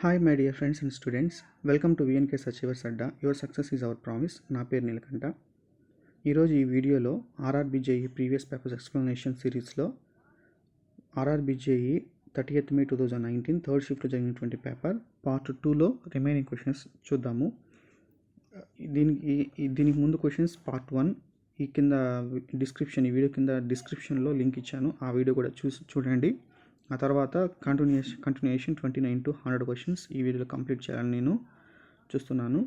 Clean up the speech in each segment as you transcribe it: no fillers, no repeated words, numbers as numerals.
Hi my dear friends and students, welcome to VNK Achievers Adda. Your success is our promise. నా పేరు నీలకంఠ. ఈరోజు ఈ వీడియోలో ఆర్ఆర్బిజేఈ previous papers explanation సిరీస్లో ఆర్ఆర్బిజేఈ 30th May 2019 third షిఫ్ట్లో జరిగినటువంటి పేపర్ పార్ట్ 2లో రిమైనింగ్ క్వశ్చన్స్ చూద్దాము. దీనికి ముందు క్వశ్చన్స్ పార్ట్ 1 ఈ కింద ఈ వీడియో కింద డిస్క్రిప్షన్లో లింక్ ఇచ్చాను. ఆ వీడియో కూడా చూడండి. ఆ తర్వాత కంటిన్యూషన్ 29 to 100 క్వశ్చన్స్ ఈ వీడియోలో కంప్లీట్ చేయాలని నేను చూస్తున్నాను.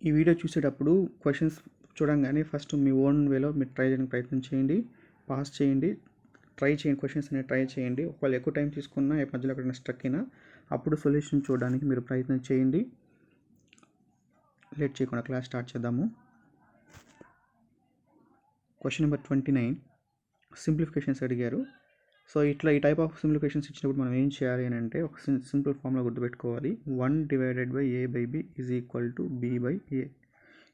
ఈ వీడియో చూసేటప్పుడు క్వశ్చన్స్ చూడంగానే ఫస్ట్ మీ ఓన్ వేలో మీరు ట్రై చేయడానికి ప్రయత్నం చేయండి, పాస్ చేయండి, ట్రై చేయండి, క్వశ్చన్స్ అనేవి ట్రై చేయండి. ఒకవేళ ఎక్కువ టైం తీసుకున్నా మధ్యలో ఎక్కడైనా స్ట్రక్ అయినా అప్పుడు సొల్యూషన్ చూడడానికి మీరు ప్రయత్నం చేయండి. లేట్ చేయకుండా క్లాస్ స్టార్ట్ చేద్దాము. క్వశ్చన్ నెంబర్ 29 సింప్లిఫికేషన్స్ అడిగారు. సో ఈ టైప్ ఆఫ్ సింప్లిఫికేషన్స్ ఇచ్చినప్పుడు మనం ఏం చేయాలి అని అంటే ఒక సింపుల్ ఫార్ములా గుర్తుపెట్టుకోవాలి. 1/a/b is equal to b/a.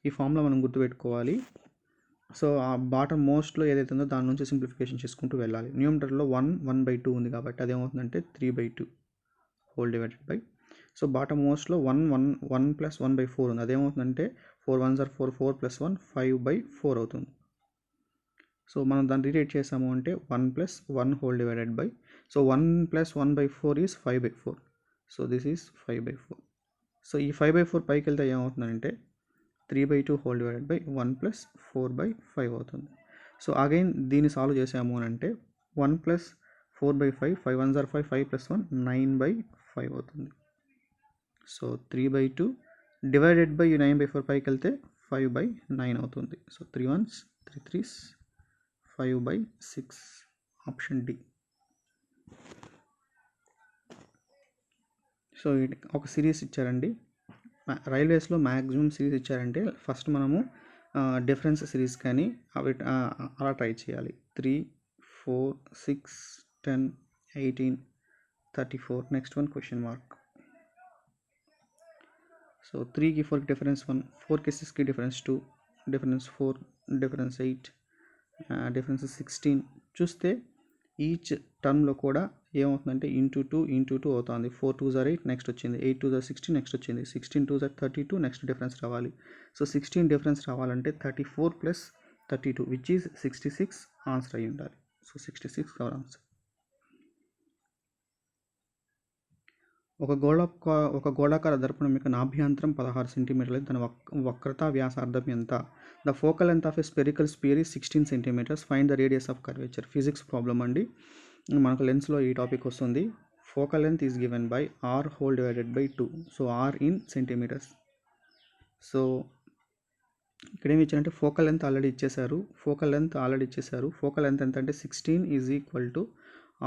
ఈ ఫార్ములా మనం గుర్తుపెట్టుకోవాలి. సో ఆ బాటమ్ మోస్ట్లో ఏదైతే ఉందో దాని నుంచి సింప్లిఫికేషన్ చేసుకుంటూ వెళ్ళాలి. న్యూమరేటర్లో 1/2 ఉంది కాబట్టి అదేమవుతుందంటే 3/2 whole divided by. So bottom మోస్ట్లో 1 + 1/4 ఉంది. అదేమవుతుందంటే 4 1s are 4, 4 + 1 5/4 అవుతుంది. సో మనం దాన్ని రీరేట్ చేసాము అంటే 1 + 1 whole divided by. So 1 + 1/4 is 5/4. So this is 5/4. So ఈ 5/4 పైకి వెళ్తే ఏమవుతుందంటే 3/2 హోల్ డివైడెడ్ బై 1 + 4/5 అవుతుంది. సో అగైన్ దీన్ని సాల్వ్ చేసాము అని అంటే 1 + 4/5, 5 1s are 5, 5 + 1 9/5 అవుతుంది. సో 3/2 డివైడెడ్ బై 9/4 పైకి వెళ్తే 5/9 అవుతుంది. So 3 1s 3 3s 5/6 option D. So ఒక సిరీస్ ఇచ్చారండి. రైల్వేస్లో మ్యాక్సిమం సిరీస్ ఇచ్చారంటే ఫస్ట్ మనము డిఫరెన్స్ సిరీస్ కానీ అవి అలా ట్రై చేయాలి. 3 4 6 10 18 34. Next one question mark. So 3కి 4కి డిఫరెన్స్ 1, 4కి 6కి డిఫరెన్స్ 2, డిఫరెన్స్ 4, డిఫరెన్స్ 8, డిఫరెన్స్ 16. చూస్తే ఈచ్ టర్మ్లో కూడా ఏమవుతుందంటే ఇంటూ 2 అవుతుంది. 4 2s are 8 నెక్స్ట్ వచ్చింది, 8 2s are 16 నెక్స్ట్ వచ్చింది, 16 2s are 32 నెక్స్ట్ డిఫరెన్స్ రావాలి. సో 16 డిఫరెన్స్ రావాలంటే 34 + 32 విచ్ ఈజ్ 66 ఆన్సర్ అయ్యి ఉండాలి. So 66 our answer. ఒక గోళాకార దర్పణం యొక్క నాభ్యంతరం 16 సెంటీమీటర్లు. దాని వక్రత వ్యాసార్థం ఎంత? The focal length of a spherical sphere is 16 centimetres. Find the radius of curvature. Physics problem అండి. మనకు లెన్స్లో ఈ టాపిక్ వస్తుంది. Focal length is given by r whole divided by 2. So r in centimetres. So ఇక్కడ ఏమి ఇచ్చారంటే focal length already ఇచ్చేసారు. Focal length ఎంత అంటే 16 is equal to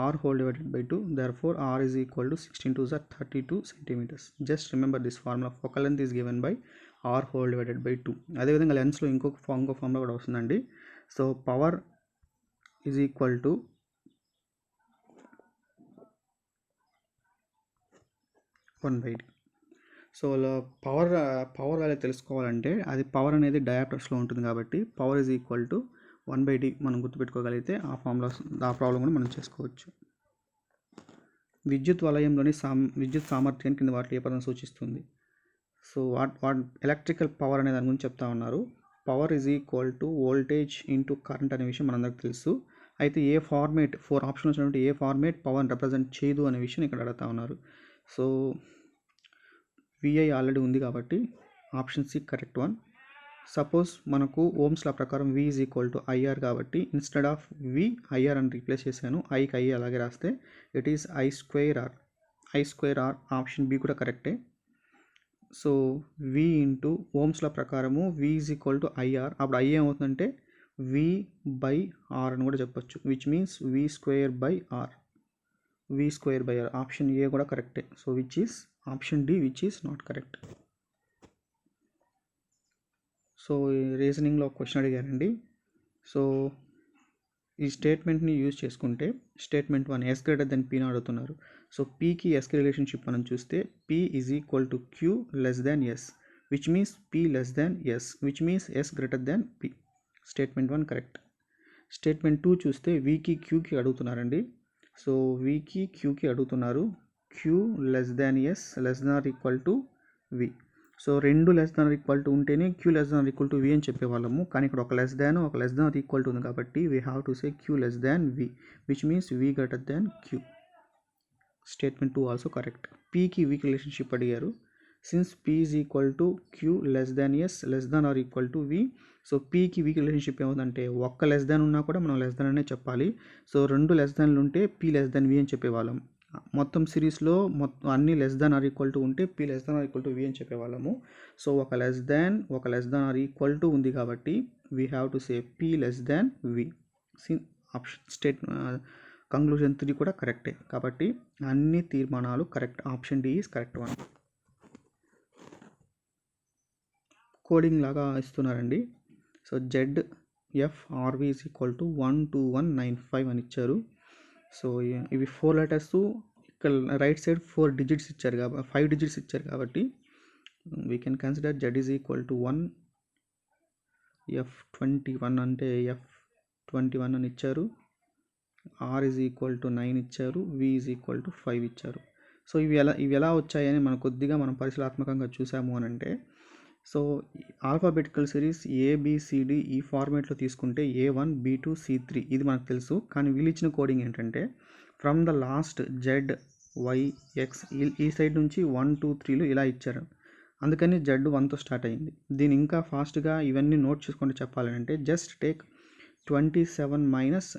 r whole divided by 2. Therefore r is equal to 16 2s are 32 centimeters. Just remember this formula. Focal length is given by r whole divided by 2. అదేవిధంగా లెన్స్లో ఇంకో formula కూడా వస్తుందండి. So power is equal to (1/d). So power value తెలుసుకోవాలంటే అది power అనేది డయాప్టర్స్లో ఉంటుంది కాబట్టి power is equal to 1/d మనం గుర్తుపెట్టుకోగలిగితే ఆ ప్రాబ్లం కూడా మనం చేసుకోవచ్చు. విద్యుత్ వలయంలోని విద్యుత్ సామర్థ్యాన్ని కింద వాటిలో ఏ పదం సూచిస్తుంది? సో ఎలక్ట్రికల్ పవర్ అనే దాని గురించి చెప్తా ఉన్నారు. Power is equal to voltage into current అనే విషయం మనందరికి తెలుసు. అయితే ఏ ఫార్మేట్ 4 ఆప్షన్స్ ఉన్నటువంటి ఏ ఫార్మేట్ పవర్ని రిప్రజెంట్ చేయదు అనే విషయం ఇక్కడ అడుగుతా ఉన్నారు. సో విఐ ఆల్రెడీ ఉంది కాబట్టి option C correct one. Suppose మనకు ఓమ్స్ లా ప్రకారం V is equal to IR కాబట్టి ఇన్స్టెడ్ ఆఫ్ V IR అని రీప్లేస్ చేశాను. ఐకి ఐ అలాగే రాస్తే it is I²R. Option B కూడా కరెక్టే. So V into Ohm's law ప్రకారము V is equal to IR. అప్పుడు I ఏమవుతుందంటే V/R అని కూడా చెప్పొచ్చు, which means V²/R. Option A కూడా కరెక్టే. So which is option D which is not correct. So రీజనింగ్లో క్వశ్చన్ అడిగారండి. సో ఈ స్టేట్మెంట్ని యూజ్ చేసుకుంటే statement 1 S greater than P అడుగుతున్నారు. సో Pకి Sకి రిలేషన్షిప్ మనం చూస్తే P is equal to Q less than S which means P less than S which means S greater than P. Statement 1 correct. Statement 2 చూస్తే Vకి Qకి అడుగుతున్నారండి. సో Vకి Qకి అడుగుతున్నారు. Q less than S less than or equal to V. So రెండు less than or equal to ఉంటేనే Q less than or equal to V అని చెప్పేవాళ్ళము. కానీ ఇక్కడ ఒక less than or equal to ఉంది కాబట్టి we have to say Q less than V, which means V greater than Q. Statement 2 also correct. పీకి వీక్ రిలేషన్షిప్ అడిగారు. Since P is equal to Q less than S less than or equal to V. So పీకి వీక్ relationship ఏముందంటే ఒక్క less than ఉన్నా కూడా మనం లెస్ దాన్ అనే చెప్పాలి. సో రెండు లెస్ దాన్లు ఉంటే పీ లెస్ దాన్ వి అని చెప్పేవాళ్ళం. మొత్తం సిరీస్లో అన్ని less than or equal to ఉంటే P less than or equal to V అని చెప్పేవాళ్ళము. సో ఒక less than or equal to ఉంది కాబట్టి we have to say P less than V. Option conclusion 3 కూడా కరెక్టే. కాబట్టి అన్ని తీర్మానాలు correct. Option D is correct one. Coding లాగా ఇస్తున్నారండి. So Z F R V is equal to 12195 అని ఇచ్చారు. సో ఇవి 4 లెటర్స్, ఇక్కడ రైట్ సైడ్ 4 డిజిట్స్ ఇచ్చారు కాబట్టి 5 డిజిట్స్ ఇచ్చారు కాబట్టి we can consider Z is equal to 1, F21 అంటే F21 అని ఇచ్చారు, ఆర్ ఈజ్ ఈక్వల్ టు 9 ఇచ్చారు, వి ఈజ్ ఈక్వల్ టు 5 ఇచ్చారు. సో ఇవి ఎలా వచ్చాయని మనం పరిశీలనాత్మకంగా చూసాము అని అంటే, సో ఆల్ఫాబెటికల్ సిరీస్ ఏబిసిడి ఈ ఫార్మేట్లో తీసుకుంటే A1 B2 C3 ఇది మనకు తెలుసు. కానీ వీళ్ళు ఇచ్చిన కోడింగ్ ఏంటంటే from the last Z Y X ఈ సైడ్ నుంచి 1 2 3లు ఇలా ఇచ్చారు. అందుకని జెడ్ 1తో స్టార్ట్ అయ్యింది. దీన్ని ఇంకా ఫాస్ట్గా ఇవన్నీ నోట్ చేసుకుంటూ చెప్పాలంటే జస్ట్ టేక్ 27 మైనస్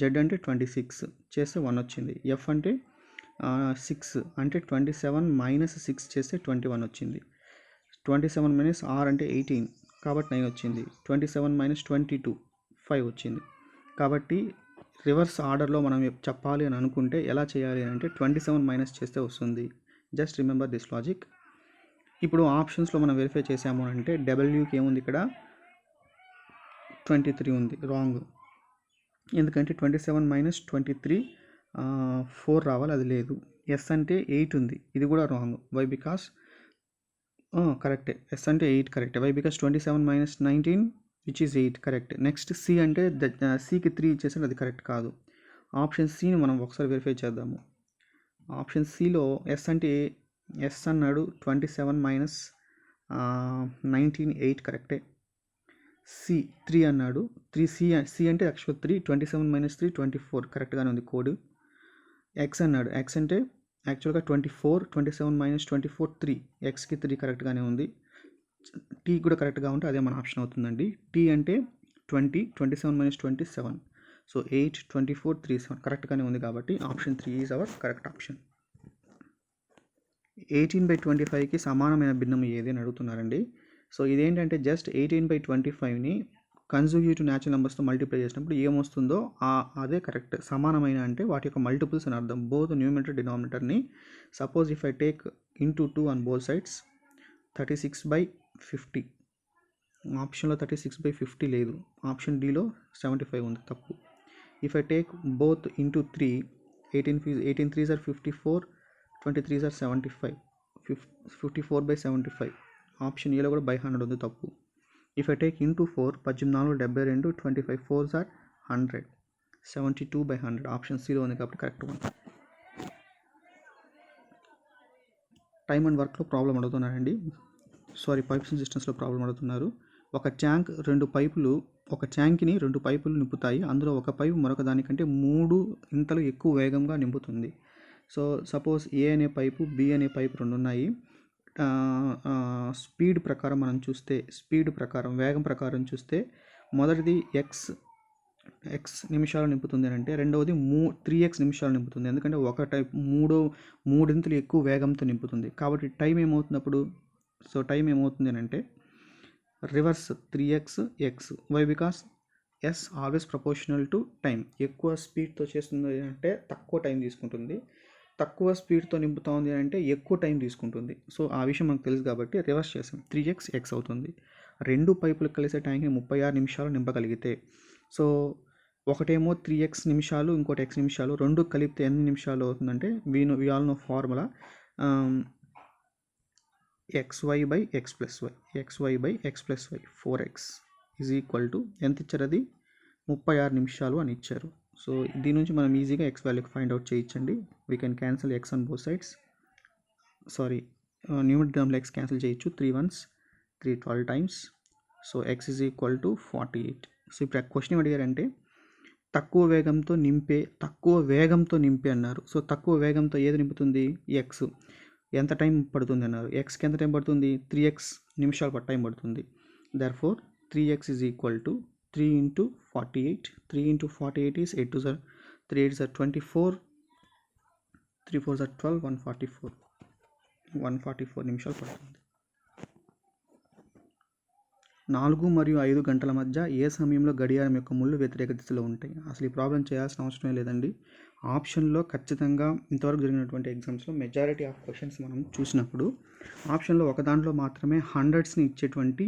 జెడ్ అంటే 26 చేస్తే 1 వచ్చింది. ఎఫ్ అంటే 6 అంటే 27 మైనస్ 6 చేస్తే 21 వచ్చింది. 27 మైనస్ ఆర్ అంటే 18 కాబట్టి 9 వచ్చింది. 27 మైనస్ 22 5 వచ్చింది. కాబట్టి రివర్స్ ఆర్డర్లో మనం చెప్పాలి అని అనుకుంటే ఎలా చేయాలి అంటే 27 మైనస్ చేస్తే వస్తుంది. Just remember this logic. ఇప్పుడు ఆప్షన్స్లో మనం వెరిఫై చేసాము అంటే డబ్ల్యూకి ఏముంది, ఇక్కడ 23 ఉంది, రాంగ్. ఎందుకంటే 27 మైనస్ 23 4 రావాలి, అది లేదు. ఎస్ అంటే 8 ఉంది, ఇది కూడా రాంగ్. వై బికాస్ కరెక్టే, ఎస్ అంటే 8 కరెక్టే. Why because 27 minus 19 which is 8 correct. Next C అంటే సికి 3 ఇచ్చేసాడు, అది కరెక్ట్ కాదు. ఆప్షన్ సిని మనం ఒకసారి వెరిఫై చేద్దాము. ఆప్షన్ సిలో ఎస్ అంటే ఎస్ అన్నాడు, 27 మైనస్ 19 8 కరెక్టే. సి 3 అన్నాడు, 3 సి అంటే యాక్చువల్ 3, 27 మైనస్ 3 24 కరెక్ట్గానే ఉంది కోడ్. ఎక్స్ అన్నాడు, ఎక్స్ అంటే యాక్చువల్గా 24, 27 మైనస్ 24 3, ఎక్స్కి 3 కరెక్ట్గానే ఉంది. టీ కూడా కరెక్ట్గా ఉంటే అదే మన ఆప్షన్ అవుతుందండి. టీ అంటే 20, 27 మైనస్ 27, సో 8, 24, 3, 7 కరెక్ట్గానే ఉంది కాబట్టి option 3 is our correct option. 18/25కి సమానమైన భిన్నం ఏది అని అడుగుతున్నారండి. సో ఇదేంటంటే జస్ట్ 18/25ని కన్జర్వేటివ్ న్యాచురల్ నెంబర్స్తో మల్టిప్లై చేసినప్పుడు ఏమొస్తుందో అదే కరెక్ట్. సమానమైన అంటే వాటి యొక్క మల్టిపుల్స్ అని అర్థం, బోత్ న్యూమరేటర్ డినామినేటర్ని. Suppose if I take into 2 on both sides 36/50. ఆప్షన్లో 36/50 లేదు, ఆప్షన్ డిలో 75 ఉంది, తప్పు. If I take both into 3 18 3s are 54, 23s are 75, 54/75. Option ఏలో కూడా 100 ఉంది, తప్పు. If I take into 4 18 72, 25 4s are 100, 72/100. Option సిలో ఉంది కాబట్టి కరెక్ట్ వన్. టైమ్ అండ్ వర్క్లో ప్రాబ్లం అడుగుతున్నారండి. పైప్స్ అండ్ సిస్టమ్స్లో ప్రాబ్లం అడుగుతున్నారు. ఒక ట్యాంక్ని 2 పైపులు నింపుతాయి. అందులో ఒక పైపు మరొక దానికంటే 3 ఇంతలు ఎక్కువ వేగంగా నింపుతుంది. సో సపోజ్ ఏ అనే పైపు, బి అనే పైపు 2 ఉన్నాయి. స్పీడ్ ప్రకారం మనం చూస్తే, వేగం ప్రకారం చూస్తే మొదటిది ఎక్స్ నిమిషాలు నింపుతుంది అని అంటే రెండవది 3x నిమిషాలు నింపుతుంది. ఎందుకంటే ఒక టైప్ 3 ఎక్కువ వేగంతో నింపుతుంది. కాబట్టి టైం ఏమవుతుంది అప్పుడు? సో టైం ఏమవుతుంది అని అంటే reverse 3x x. Why because S always proportional to time. ఎక్కువ స్పీడ్తో చేస్తుంది అంటే తక్కువ టైం తీసుకుంటుంది, తక్కువ స్పీడ్తో నింపుతా ఉంది అంటే ఎక్కువ టైం తీసుకుంటుంది. సో ఆ విషయం మనకు తెలుసు కాబట్టి రివర్స్ చేసాం, 3x x అవుతుంది. 2 పైపులు కలిసే ట్యాంక్ని 36 నిమిషాలు నింపగలిగితే, సో ఒకటేమో 3x నిమిషాలు, ఇంకోటి x నిమిషాలు, 2 కలిపితే ఎన్ని నిమిషాలు అవుతుందంటే we all know formula xy/x+y 4x is equal to ఎంత ఇచ్చారు, అది 36 నిమిషాలు అని ఇచ్చారు. సో దీని నుంచి మనం ఈజీగా ఎక్స్ వాల్యూకి ఫైండ్ అవుట్ చేయొచ్చండి. We can cancel X on both sides. Numerator టర్మ్లో ఎక్స్ క్యాన్సిల్ చేయొచ్చు. 3 1s 3 12 times. So X is equal to 48. So ఇప్పుడు క్వశ్చన్ అడిగారంటే తక్కువ వేగంతో నింపే అన్నారు. సో తక్కువ వేగంతో ఏది నింపుతుంది? ఎక్స్. ఎంత టైం పడుతుంది అన్నారు? ఎక్స్కి ఎంత టైం పడుతుంది? 3x నిమిషాలు టైం పడుతుంది. Therefore 3x is equal to 3 × 48. 3 × 48 is 8 2 3 8 24, 3 4 12, 144 నిమిషాలు పడుతుంది. 4 మరియు 5 గంటల మధ్య ఏ సమయంలో గడియారం యొక్క ముళ్ళు వ్యతిరేక దిశలో ఉంటాయి? అసలు ఈ ప్రాబ్లం చేయాల్సిన అవసరమే లేదండి. ఆప్షన్లో ఖచ్చితంగా ఇంతవరకు జరిగినటువంటి ఎగ్జామ్స్లో మెజారిటీ ఆఫ్ క్వశ్చన్స్ మనం చూసినప్పుడు ఆప్షన్లో ఒక దాంట్లో మాత్రమే హండ్రెడ్స్ని ఇచ్చేటువంటి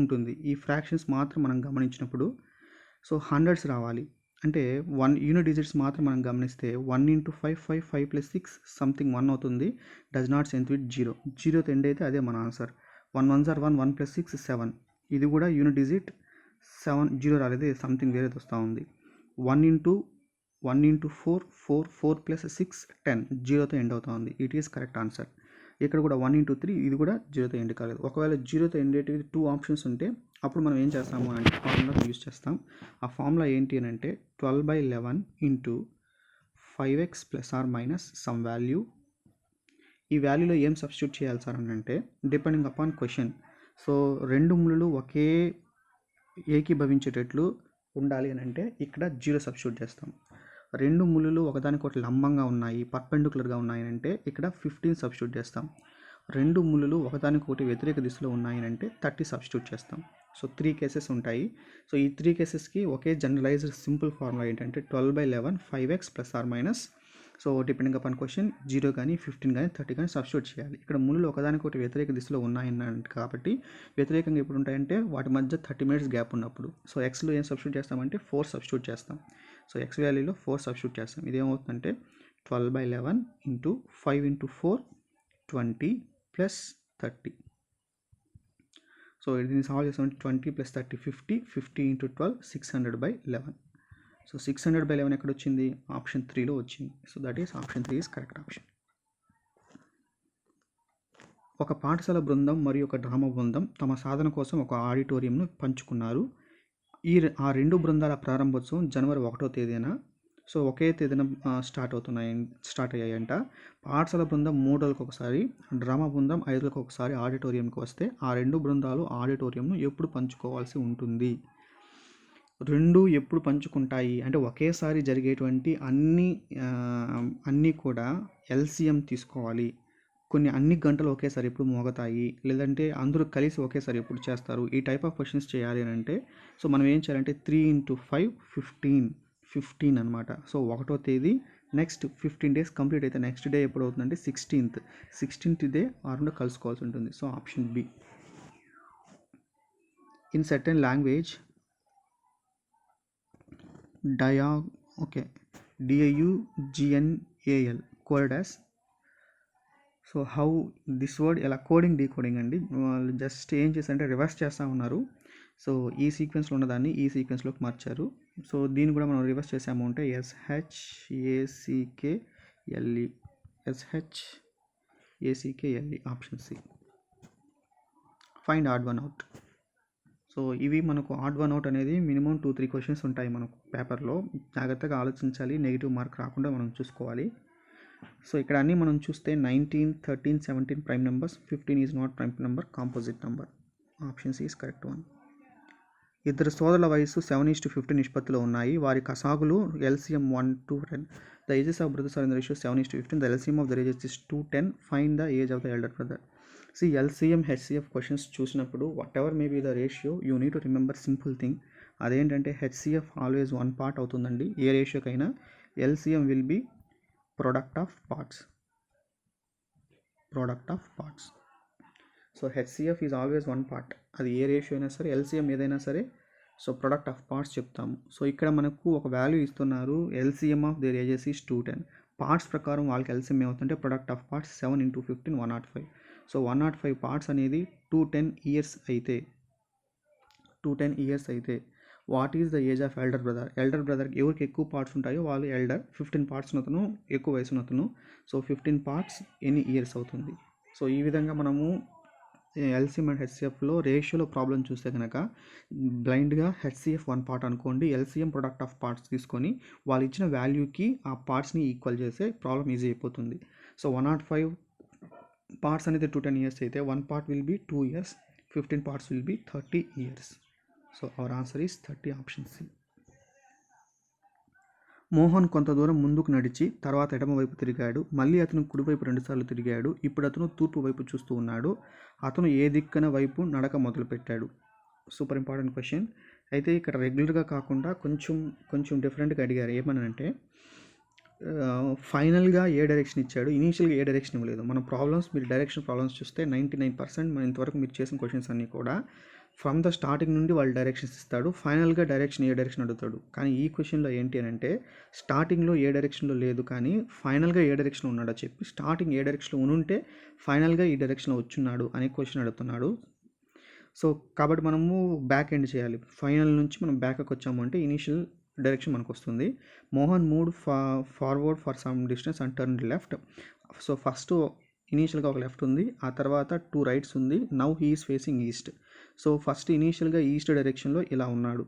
ఉంటుంది. ఈ ఫ్రాక్షన్స్ మాత్రం మనం గమనించినప్పుడు సో హండ్రెడ్స్ రావాలి అంటే 1 యూనిట్ డిజిట్స్ మాత్రం మనం గమనిస్తే 1 × 5 5 5 + 6 సంథింగ్ 1 అవుతుంది. Does not end with 0. 0తో ఎండ్ అయితే అదే మన ఆన్సర్. 1 1s are 1 1 + 6 7. ఇది కూడా యూనిట్ డిజిట్ 7 0 రాలేదు, సంథింగ్ వేరేది వస్తూ ఉంది. 1 × 4 4 4 + 6 10 0తో ఎండ్ అవుతూ ఉంది. It is correct answer. ఇక్కడ కూడా 1 × 3 ఇది కూడా 0తో ఎండ్ కాలేదు. ఒకవేళ 0తో ఎండ్ అయ్యేటివి 2 ఆప్షన్స్ ఉంటే అప్పుడు మనం ఏం చేస్తాము అంటే ఫార్ములా యూజ్ చేస్తాం. ఆ ఫార్ములా ఏంటి అని అంటే 12/11 × 5x ± సమ్ వాల్యూ. ఈ వాల్యూలో ఏం సబ్స్టిట్యూట్ చేయాలి సార్ అని అంటే డిపెండింగ్ అపాన్ క్వశ్చన్. సో 2 ముళ్ళు ఒకే ఏకీభవించేటట్లు ఉండాలి అని అంటే ఇక్కడ 0 సబ్స్టిట్యూట్ చేస్తాం. 2 ముళ్ళు ఒకదానికొకటి లంబంగా ఉన్నాయి, పర్పెండికులర్గా ఉన్నాయి అంటే ఇక్కడ 15 సబ్స్టిట్యూట్ చేస్తాం. 2 ముళ్ళు ఒకదానికొకటి వ్యతిరేక దిశలో ఉన్నాయి అంటే 30 సబ్స్టిట్యూట్ చేస్తాం. సో 3 కేసెస్ ఉంటాయి. సో ఈ 3 కేసెస్కి ఒకే జనరలైజ్డ్ సింపుల్ ఫార్ములా ఏంటంటే 12/11 5x ± so depending upon question 0 కానీ 15 కానీ 30 కానీ సబ్స్టిట్యూట్ చేయాలి. ఇక్కడ ముళ్ళు ఒకదానికొకటి వ్యతిరేక దిశలో ఉన్నాయన్నాడు కాబట్టి వ్యతిరేకంగా ఎప్పుడు ఉంటాయంటే వాటి మధ్య 30 minutes గ్యాప్ ఉన్నప్పుడు. సో ఎక్స్లో ఏం సబ్స్టిట్యూట్ చేస్తామంటే 4 సబ్స్టిట్యూట్ చేస్తాం. సో ఎక్స్ వాల్యూలో 4 సబ్స్టిట్యూట్ చేస్తాం. ఇదేమవుతుందంటే 12/11 × 5 × 4 20 + 30. సో దీన్ని సాల్వ్ చేస్తామంటే 20 + 30 50 50 × 12 600/11. సో 600/11 ఎక్కడ వచ్చింది? ఆప్షన్ 3లో వచ్చింది. So that is option 3 is correct option. ఒక పాఠశాల బృందం మరియు ఒక డ్రామా బృందం తమ సాధన కోసం ఒక ఆడిటోరియంను పంచుకున్నారు. ఆ 2 బృందాల ప్రారంభోత్సవం జనవరి 1వ తేదీన సో ఒకే తేదీన స్టార్ట్ అయ్యాయంట. పాఠశాల బృందం 3 రోజులకు ఒకసారి, డ్రామా బృందం 5 రోజులకు ఒకసారి ఆడిటోరియంకి వస్తే ఆ 2 బృందాలు ఆడిటోరియంను ఎప్పుడు పంచుకోవాల్సి ఉంటుంది? 2 ఎప్పుడు పంచుకుంటాయి అంటే ఒకేసారి జరిగేటువంటి అన్నీ కూడా ఎల్సిఎం తీసుకోవాలి. అన్ని గంటలు ఒకేసారి ఎప్పుడు మోగతాయి, లేదంటే అందరూ కలిసి ఒకేసారి ఎప్పుడు చేస్తారు, ఈ టైప్ ఆఫ్ క్వశ్చన్స్ చేయాలి అని అంటే సో మనం ఏం చేయాలంటే 3 × 5 15 అనమాట. సో 1వ తేదీ నెక్స్ట్ 15 days కంప్లీట్ అయితే నెక్స్ట్ డే ఎప్పుడు అవుతుందంటే 16th డే ఆ 2 కలుసుకోవాల్సి ఉంటుంది. So option B. In certain language DAUGNAL coded as. So how this word ఎలా డీకోడింగ్ అండి. వాళ్ళు జస్ట్ ఏం చేశారంటే రివర్స్ చేస్తూ ఉన్నారు. సో ఈ సీక్వెన్స్లో ఉన్నదాన్ని ఈ సీక్వెన్స్లోకి మార్చారు. సో దీన్ని కూడా మనం రివర్స్ చేసాము అంటే SHACKLE option C. Find odd one out. So ఇవి మనకు ఆడ్ వన్ అవుట్ అనేది మినిమం 2-3 క్వశ్చన్స్ ఉంటాయి మనకు పేపర్లో. జాగ్రత్తగా ఆలోచించాలి, నెగిటివ్ మార్క్ రాకుండా మనం చూసుకోవాలి. సో ఇక్కడ అన్నీ మనం చూస్తే 19, 13, 17 prime numbers, 15 is not prime number, composite number. Option C is correct one. ఇద్దరు సోదరుల వయసు 7:50 నిష్పత్తిలో ఉన్నాయి. వారి కసాగులు LCM 1 to 10. The ages of brothers are in the ratio 7:15. The LCM of the ages is 210. Find the age of the elder brother. LCM HCF questions చూసినప్పుడు whatever may be the ratio you need to remember simple thing. అదేంటంటే HCF always 1 part అవుతుందండి. ఏ రేషియోకైనా LCM will be product of parts. So HCF is always 1 part. అది ఏ ratio అయినా సరే, LCM ఏదైనా సరే, సో ప్రొడక్ట్ ఆఫ్ పార్ట్స్ చెప్తాము. సో ఇక్కడ మనకు ఒక వాల్యూ ఇస్తున్నారు, LCM of their ages is 210. Parts ప్రకారం వాళ్ళకి LCM ఏమవుతుంటే product of parts 7 × 15 105. So 105 parts అనేది 210 years అయితే what is the age of elder brother. Elder బ్రదర్కి ఎవరికి ఎక్కువ పార్ట్స్ ఉంటాయో వాళ్ళు ఎల్డర్. 15 పార్ట్స్ ఉన్నతను ఎక్కువ వయసు ఉన్నతను. సో 15 పార్ట్స్ ఎన్ని ఇయర్స్ అవుతుంది. సో ఈ విధంగా మనము ఎల్సిఎం అండ్ హెచ్సిఎఫ్లో రేషియోలో ప్రాబ్లం చూస్తే కనుక బ్లైండ్గా హెచ్సిఎఫ్ 1 పార్ట్ అనుకోండి, ఎల్సిఎం ప్రొడక్ట్ ఆఫ్ పార్ట్స్ తీసుకొని వాళ్ళు ఇచ్చిన వాల్యూకి ఆ పార్ట్స్ని ఈక్వల్ చేస్తే ప్రాబ్లం ఈజీ అయిపోతుంది. సో 105 పార్ట్స్ అనేది 10 years అయితే 1 part will be 2 years, 15 parts will be 30 years. So our answer is 30, option C. Mohan కొంత దూరం ముందుకు నడిచి తర్వాత ఎడమ వైపు తిరిగాడు. మళ్ళీ అతను కుడివైపు 2 సార్లు తిరిగాడు. ఇప్పుడు అతను తూర్పు వైపు చూస్తూ ఉన్నాడు. అతను ఏ దిక్కున వైపు నడక మొదలుపెట్టాడు. Super important question. అయితే ఇక్కడ రెగ్యులర్గా కాకుండా కొంచెం డిఫరెంట్గా అడిగారు. ఏమనంటే ఫైనల్గా ఏ డైరెక్షన్ ఇచ్చాడు, ఇనీషియల్గా ఏ డైరెక్షన్ ఇవ్వలేదు. మన ప్రాబ్లమ్స్ మీరు డైరెక్షన్ ప్రాబ్లమ్స్ చూస్తే 99% మన ఇంతవరకు మీరు చేసిన క్వశ్చన్స్ అన్నీ కూడా ఫ్రమ్ ద స్టార్టింగ్ నుండి వాళ్ళు డైరెక్షన్స్ ఇస్తాడు, ఫైనల్గా ఏ డైరెక్షన్ అడుగుతాడు. కానీ ఈ క్వశ్చన్లో ఏంటి అని అంటే స్టార్టింగ్లో ఏ డైరెక్షన్లో లేదు కానీ ఫైనల్గా ఏ డైరెక్షన్లో ఉన్నాడో చెప్పి స్టార్టింగ్ ఏ డైరెక్షన్లో ఉంటే ఫైనల్గా ఈ డైరెక్షన్లో వచ్చున్నాడు అనే క్వశ్చన్ అడుగుతున్నాడు. సో కాబట్టి మనము బ్యాక్ ఎండ్ చేయాలి. ఫైనల్ నుంచి మనం బ్యాక్కి వచ్చాము అంటే ఇనీషియల్ డైరెక్షన్ మనకు వస్తుంది. Mohan move forward for some distance and turn left. So first ఇనీషియల్గా ఒక లెఫ్ట్ ఉంది, ఆ తర్వాత 2 రైట్స్ ఉంది. Now he is facing east. So first ఇనీషియల్గా ఈస్ట్ డైరెక్షన్లో ఇలా ఉన్నాడు.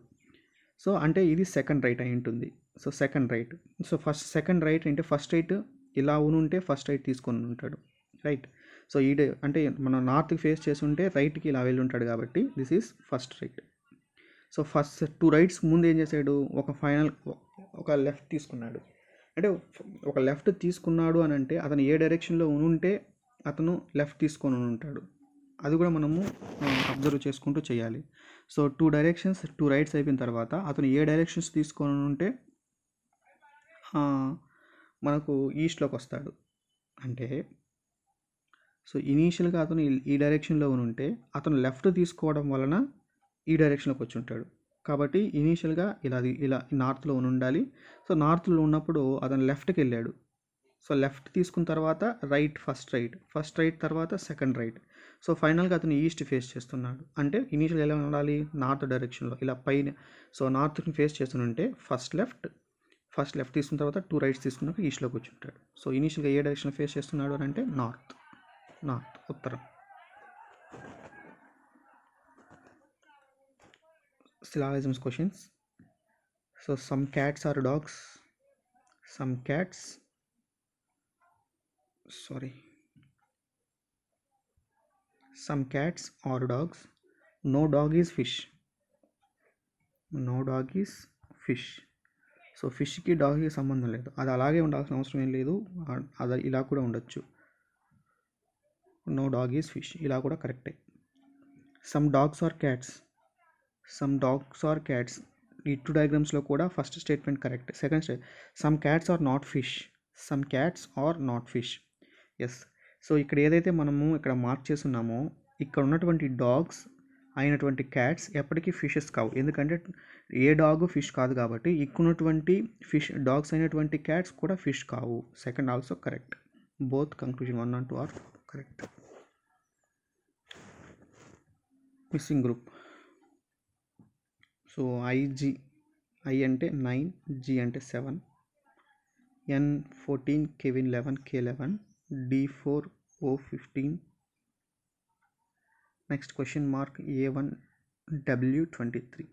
సో అంటే ఇది సెకండ్ రైట్ అయి ఉంటుంది. So second right. So second right అంటే ఫస్ట్ రైట్ ఇలా ఉంటే ఫస్ట్ రైట్ తీసుకొని ఉంటాడు, రైట్. సో అంటే మనం నార్త్కి ఫేస్ చేసి ఉంటే రైట్కి ఇలా వెళ్ళి ఉంటాడు కాబట్టి this is first right. So first 2 rights ముందు ఏం చేశాడు, ఒక లెఫ్ట్ తీసుకున్నాడు. అంటే ఒక లెఫ్ట్ తీసుకున్నాడు అని అంటే అతను ఏ డైరెక్షన్లో ఉంటే అతను లెఫ్ట్ తీసుకొని ఉంటాడు. అది కూడా మనము అబ్జర్వ్ చేసుకుంటూ చేయాలి. సో 2 రైట్స్ అయిపోయిన తర్వాత అతను ఏ డైరెక్షన్స్ తీసుకొని ఉంటే మనకు ఈస్ట్లోకి వస్తాడు. అంటే సో ఇనీషియల్గా అతను ఈ డైరెక్షన్లో ఉంటే అతను లెఫ్ట్ తీసుకోవడం వలన ఈ డైరెక్షన్లోకి వచ్చి ఉంటాడు. కాబట్టి ఇనీషియల్గా ఇలా నార్త్లో ఉండాలి. సో నార్త్లో ఉన్నప్పుడు అతను లెఫ్ట్కి వెళ్ళాడు. సో లెఫ్ట్ తీసుకున్న తర్వాత ఫస్ట్ రైట్ తర్వాత సెకండ్ రైట్. సో ఫైనల్గా అతను ఈస్ట్ ఫేస్ చేస్తున్నాడు. అంటే ఇనీషియల్ ఎలా ఉండాలి, నార్త్ డైరెక్షన్లో ఇలా పైన. సో నార్త్ని ఫేస్ చేస్తుంటే ఫస్ట్ లెఫ్ట్ తీసుకున్న తర్వాత 2 రైట్స్ తీసుకున్నాక ఈస్ట్లోకి వచ్చి ఉంటాడు. సో ఇనీషియల్గా ఏ డైరెక్షన్ ఫేస్ చేస్తున్నాడు అని అంటే నార్త్ ఉత్తరం. Syllogisms questions. So some cats are dogs. Some cats are dogs. No dog is fish. So ఫిష్కి డాగ్కి సంబంధం లేదు. అది అలాగే ఉండాల్సిన అవసరం ఏం లేదు. అది ఇలా కూడా ఉండొచ్చు. నో డాగ్ ఈజ్ ఫిష్ ఇలా కూడా కరెక్టే. Some dogs are cats. ఈ 2 డయాగ్రామ్స్లో కూడా first statement correct. Second some cats are not fish. Yes. So ఇక్కడ ఏదైతే మనము ఇక్కడ మార్క్ చేస్తున్నామో ఇక్కడ ఉన్నటువంటి డాగ్స్ అయినటువంటి క్యాట్స్ ఎప్పటికీ ఫిషెస్ కావు. ఎందుకంటే ఏ డాగ్ ఫిష్ కాదు కాబట్టి ఇక్కున్నటువంటి డాగ్స్ అయినటువంటి క్యాట్స్ కూడా ఫిష్ కావు. Second also correct. Both conclusion 1 and 2 are correct. Missing group. So I అంటే 9, G అంటే 7, N 14, Kevin 11, K 11, D4, O 15. Next question mark A1, W 23.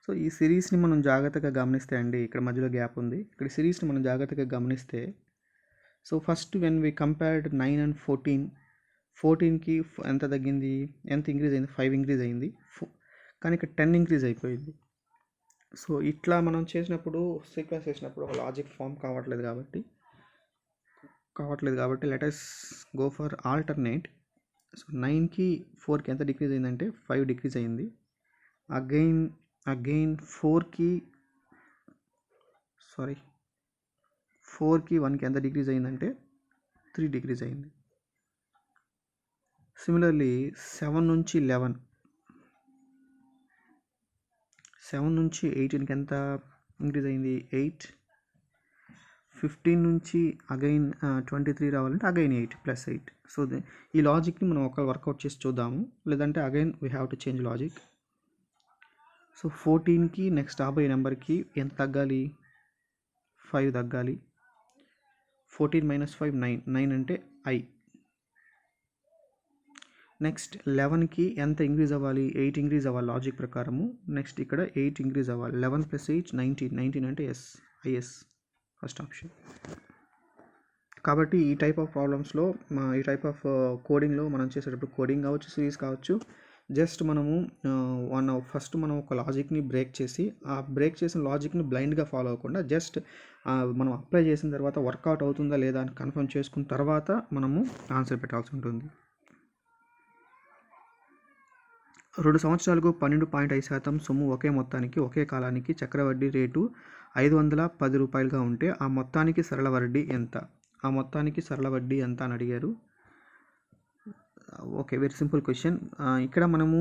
So ఈ సిరీస్ని మనం జాగ్రత్తగా గమనిస్తే అండి, ఇక్కడ మధ్యలో గ్యాప్ ఉంది. ఇక్కడ సిరీస్ని మనం జాగ్రత్తగా గమనిస్తే so first when we compared 9 and 14కి ఎంత తగ్గింది, ఎంత ఇంక్రీజ్ అయింది, 5 ఇంక్రీజ్ అయింది. కానీ ఇక్కడ 10 ఇంక్రీజ్ అయిపోయింది. సో ఇట్లా మనం చేసినప్పుడు సీక్వెన్స్ చేసినప్పుడు ఒక లాజిక్ ఫామ్ కావట్లేదు కాబట్టి let us go for alternate. So 9కి 4కి ఎంత డిక్రీజ్ అయిందంటే 5 డిక్రీజ్ అయింది. అగైన్ 4కి 1కి ఎంత డిక్రీజ్ అయిందంటే 3 డిక్రీజ్ అయింది. సిమిలర్లీ 7 నుంచి 18కి ఎంత ఇంక్రీజ్ అయింది, 8. 15 నుంచి అగైన్ 23 రావాలంటే అగైన్ 8 + 8. సో ఈ లాజిక్ని మనం ఒక వర్కౌట్ చేసి చూద్దాము, లేదంటే again we have to change logic. So 14కి నెక్స్ట్ రాబోయే నెంబర్కి ఎంత తగ్గాలి, 5 తగ్గాలి. 14 - 5 9, 9 అంటే I. నెక్స్ట్ 11కి ఎంత ఇంక్రీజ్ అవ్వాలి, 8 ఇంక్రీజ్ అవ్వాలి లాజిక్ ప్రకారము. నెక్స్ట్ ఇక్కడ 8 ఇంక్రీజ్ అవ్వాలి. 11 + 8 19, 19 అంటే ఎస్, ఐఎస్ ఫస్ట్ ఆప్షన్. కాబట్టి ఈ టైప్ ఆఫ్ ప్రాబ్లమ్స్లో ఈ టైప్ ఆఫ్ కోడింగ్లో మనం చేసేటప్పుడు కోడింగ్ కావచ్చు, సిరీస్ కావచ్చు, జస్ట్ మనము ఫస్ట్ మనం ఒక లాజిక్ని బ్రేక్ చేసి ఆ బ్రేక్ చేసిన లాజిక్ని బ్లైండ్గా ఫాలో అవ్వకుండా జస్ట్ మనం అప్లై చేసిన తర్వాత వర్కౌట్ అవుతుందా లేదా అని కన్ఫర్మ్ చేసుకున్న తర్వాత మనము ఆన్సర్ పెట్టాల్సి ఉంటుంది. 2 సంవత్సరాలకు 12.5% సొమ్ము ఒకే మొత్తానికి ఒకే కాలానికి చక్రవడ్డీ రేటు 510 రూపాయలుగా ఉంటే ఆ మొత్తానికి సరళ వడ్డీ ఎంత? ఆ మొత్తానికి సరళ వడ్డీ ఎంత అని అడిగారు. Okay, very simple question. ఇక్కడ మనము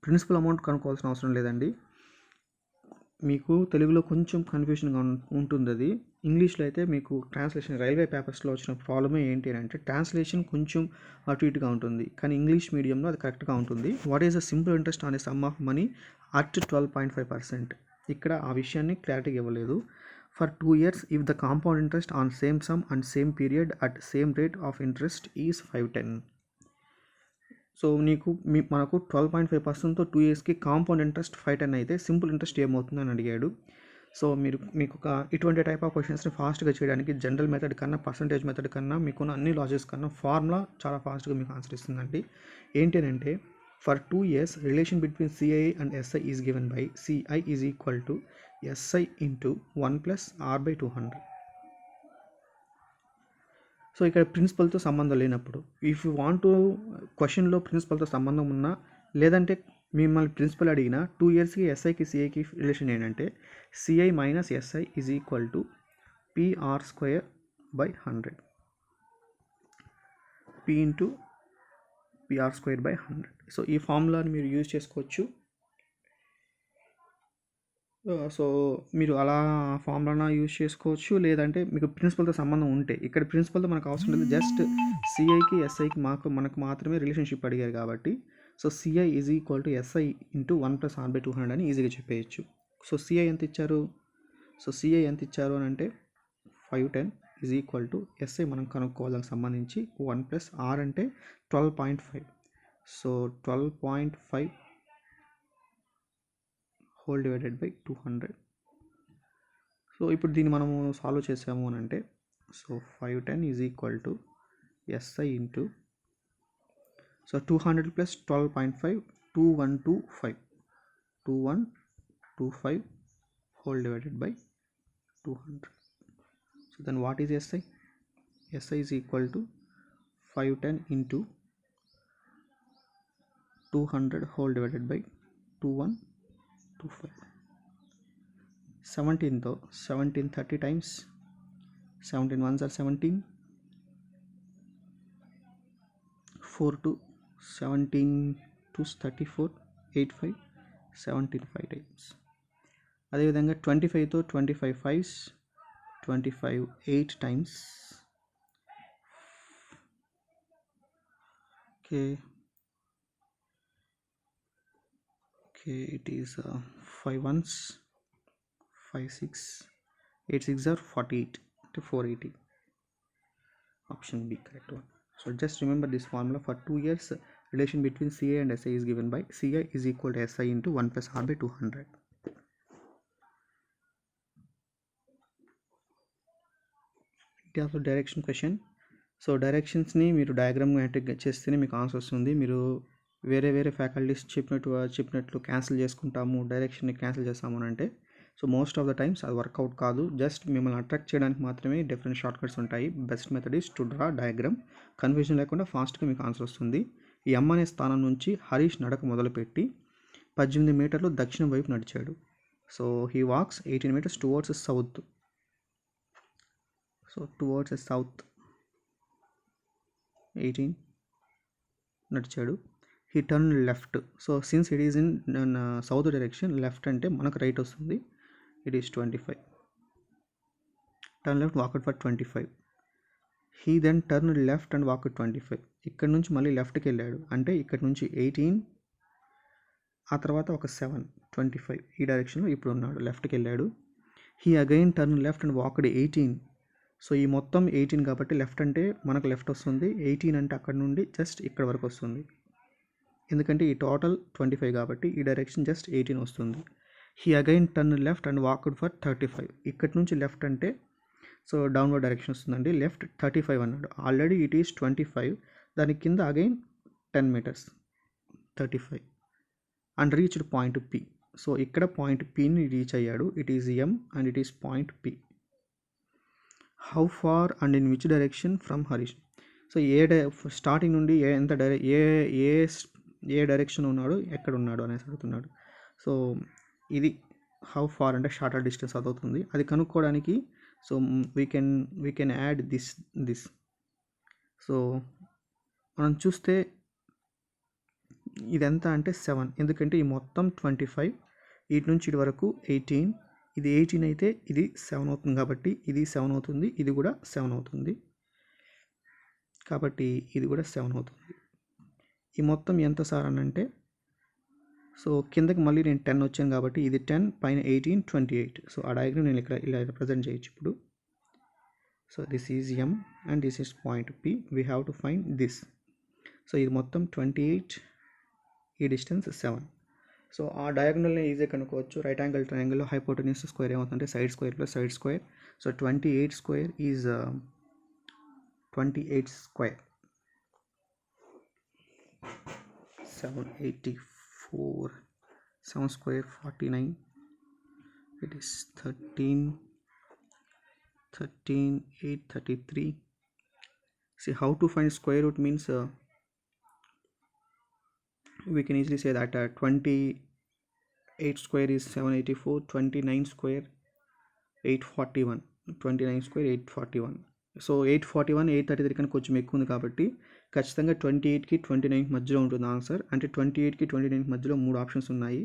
ప్రిన్సిపల్ అమౌంట్ కనుక్కోవాల్సిన అవసరం లేదండి. మీకు తెలుగులో కొంచెం కన్ఫ్యూషన్గా ఉంటుంది అది. ఇంగ్లీష్లో అయితే మీకు ట్రాన్స్లేషన్ రైల్వే పేపర్స్లో వచ్చిన ప్రాబ్లమే ఏంటి అని అంటే ట్రాన్స్లేషన్ కొంచెం అటు ఇటుగా ఉంటుంది, కానీ ఇంగ్లీష్ మీడియంలో అది కరెక్ట్గా ఉంటుంది. What is the simple interest on a some of money at 12.5%? ఇక్కడ ఆ విషయాన్ని క్లారిటీగా ఇవ్వలేదు. For 2 years if the compound interest on same some and same period at same rate of interest is 510. So మనకు 12.5%తో 2 yearsకి కాంపౌండ్ ఇంట్రెస్ట్ 510 అయితే simple interest ఏమవుతుందని అడిగాడు. So మీకు ఒక ఇటువంటి టైప్ ఆఫ్ క్వశ్చన్స్ని ఫాస్ట్గా చేయడానికి జనరల్ మెథడ్ కన్నా, పర్సంటేజ్ మెథడ్ కన్నా, మీకున్న అన్ని లాజిక్స్ కన్నా ఫార్ములా చాలా ఫాస్ట్గా మీకు ఆన్సర్ ఇస్తుందండి. ఏంటి అంటే for 2 years relation between CI and SI is given by CI is equal to SI into 1 + R/200. So ఇక్కడ ప్రిన్సిపల్తో సంబంధం లేనప్పుడు ఇఫ్ యూ వాంట్ టు క్వశ్చన్లో ప్రిన్సిపల్తో సంబంధం ఉన్నా, లేదంటే మిమ్మల్ని ప్రిన్సిపల్ అడిగిన 2 yearsకి ఎస్ఐకి సిఐకి రిలేషన్ ఏంటంటే CI minus SI is equal to PR²/100, P into PR²/100. So ఈ ఫార్ములాని మీరు యూజ్ చేసుకోవచ్చు. సో మీరు అలా ఫార్ములా యూజ్ చేసుకోవచ్చు, లేదంటే మీకు ప్రిన్సిపల్తో సంబంధం ఉంటే. ఇక్కడ ప్రిన్సిపల్తో మనకు అవసరం లేదు, జస్ట్ సిఐకి ఎస్ఐకి మనకు మాత్రమే రిలేషన్షిప్ అడిగారు కాబట్టి so CI is equal to SI into 1 + R/200 అని ఈజీగా చెప్పేయచ్చు. సో సిఐ ఎంత ఇచ్చారు అని అంటే 510 ఈజ్ ఈక్వల్ టు ఎస్ఐ మనం కనుక్కోవాలని సంబంధించి 1 + R అంటే 12.5. So 12.5 whole divided by 200. So ఇప్పుడు దీన్ని మనము సాల్వ్ చేసాము అని అంటే so 510 is equal to SI into so 200 + 12.5 2125 whole divided by 200. So then what is SI? SI is equal to 510 into 200 whole divided by 2125. 17తో 17 30 times 17 1s are 17, 4 2 17 2s 34, 8 5 17 5 times. అదేవిధంగా 25తో 25 5s 25 8 times. Okay, it is 5 1s 5 6 8 6 are 48 to 480. Option B correct one. So just remember this formula. For 2 years relation between CI and SI is given by CI is equal to SI into 1 + R/200. It is also direction question. So డైరెక్షన్స్ని మీరు diagram చేస్తేనే మీకు answer వస్తుంది. మీరు వేరే faculties చెప్పినట్లు cancel చేసుకుంటాము, డైరెక్షన్ని cancel చేస్తాము అని అంటే so most of the times అది వర్కౌట్ కాదు. జస్ట్ మిమ్మల్ని అట్రాక్ట్ చేయడానికి మాత్రమే డిఫరెంట్ షార్ట్ కట్స్ ఉంటాయి. Best method is to draw diagram. Confusion లేకుండా ఫాస్ట్గా మీకు ఆన్సర్ వస్తుంది. ఈ M అనే స్థానం నుంచి హరీష్ నడక మొదలుపెట్టి 18 మీటర్లు దక్షిణం వైపు నడిచాడు. So he walks 18 meters towards south. So towards south 18 నడిచాడు. He turn left. So since it is in south direction, left అంటే మనకు రైట్ వస్తుంది. It is 25. Turn left, walked for 25. He then turn left and walked 25. ఇక్కడ నుంచి మళ్ళీ లెఫ్ట్కి వెళ్ళాడు అంటే ఇక్కడ నుంచి 18 ఆ తర్వాత ఒక 7 25 ఈ డైరెక్షన్లో ఇప్పుడు ఉన్నాడు, లెఫ్ట్కి వెళ్ళాడు. He again turn left and walked 18. So ఈ మొత్తం 18 కాబట్టి లెఫ్ట్ అంటే మనకు లెఫ్ట్ వస్తుంది, 18 అంటే అక్కడ నుండి జస్ట్ ఇక్కడ వరకు వస్తుంది, ఎందుకంటే ఈ టోటల్ 25 కాబట్టి ఈ డైరెక్షన్ జస్ట్ 18 వస్తుంది. He again turn left and walked for 35. ఇక్కడి నుంచి లెఫ్ట్ అంటే సో డౌన్వర్డ్ డైరెక్షన్ వస్తుందండి, లెఫ్ట్ 35 అన్నాడు, ఆల్రెడీ ఇట్ ఈస్ 25, దాని కింద again 10 meters 35 and reached point P. So ఇక్కడ పాయింట్ పిని రీచ్ అయ్యాడు, it is M and it is point P. How far and in which direction from Harish. So starting నుండి ఎంత ఏ direction ఉన్నాడు, ఎక్కడ ఉన్నాడు అనేసి అడుగుతున్నాడు. సో ఇది హౌ ఫార్ అంటే షార్టర్ డిస్టెన్స్ అవుతుంది, అది కనుక్కోవడానికి so we can add this. So మనం చూస్తే ఇది ఎంత అంటే 7, ఎందుకంటే ఈ మొత్తం 25, ఇటు నుంచి ఇటు వరకు 18, ఇది 18 అయితే ఇది 7 అవుతుంది కాబట్టి ఇది 7 అవుతుంది, ఇది కూడా 7 అవుతుంది, కాబట్టి ఇది కూడా 7 అవుతుంది. ఈ మొత్తం ఎంత సార్ అని అంటే సో కిందకి మళ్ళీ నేను 10 వచ్చాను కాబట్టి ఇది 10 పైన 18 28. సో ఆ డయాగ్రామ్ నేను ఇక్కడ ఇలా రిప్రజెంట్ చేయొచ్చు ఇప్పుడు. So this is M and this is point P, we have to find this. So ఇది మొత్తం 28, ఈ డిస్టెన్స్ 7. సో ఆ డయాగ్నల్ని ఈజీగా కనుక్కోవచ్చు. రైట్ యాంగిల్ ట్రయాంగిల్లో హైపోటెన్యూస్ స్క్వేర్ ఏమవుతుందంటే side square plus side square. So 28 square is 28 square 784, 7 square 49, it is 13 833. See, how to find square root means we can easily say that 28 square is 784, 29 square 841, 29 square 841. So 841 833 కన్నా కొంచెం ఎక్కువ ఉంది కాబట్టి ఖచ్చితంగా 28కి 29 మధ్యలో ఉంటుంది answer. అంటే 28కి 29 మధ్యలో 3 ఆప్షన్స్ ఉన్నాయి.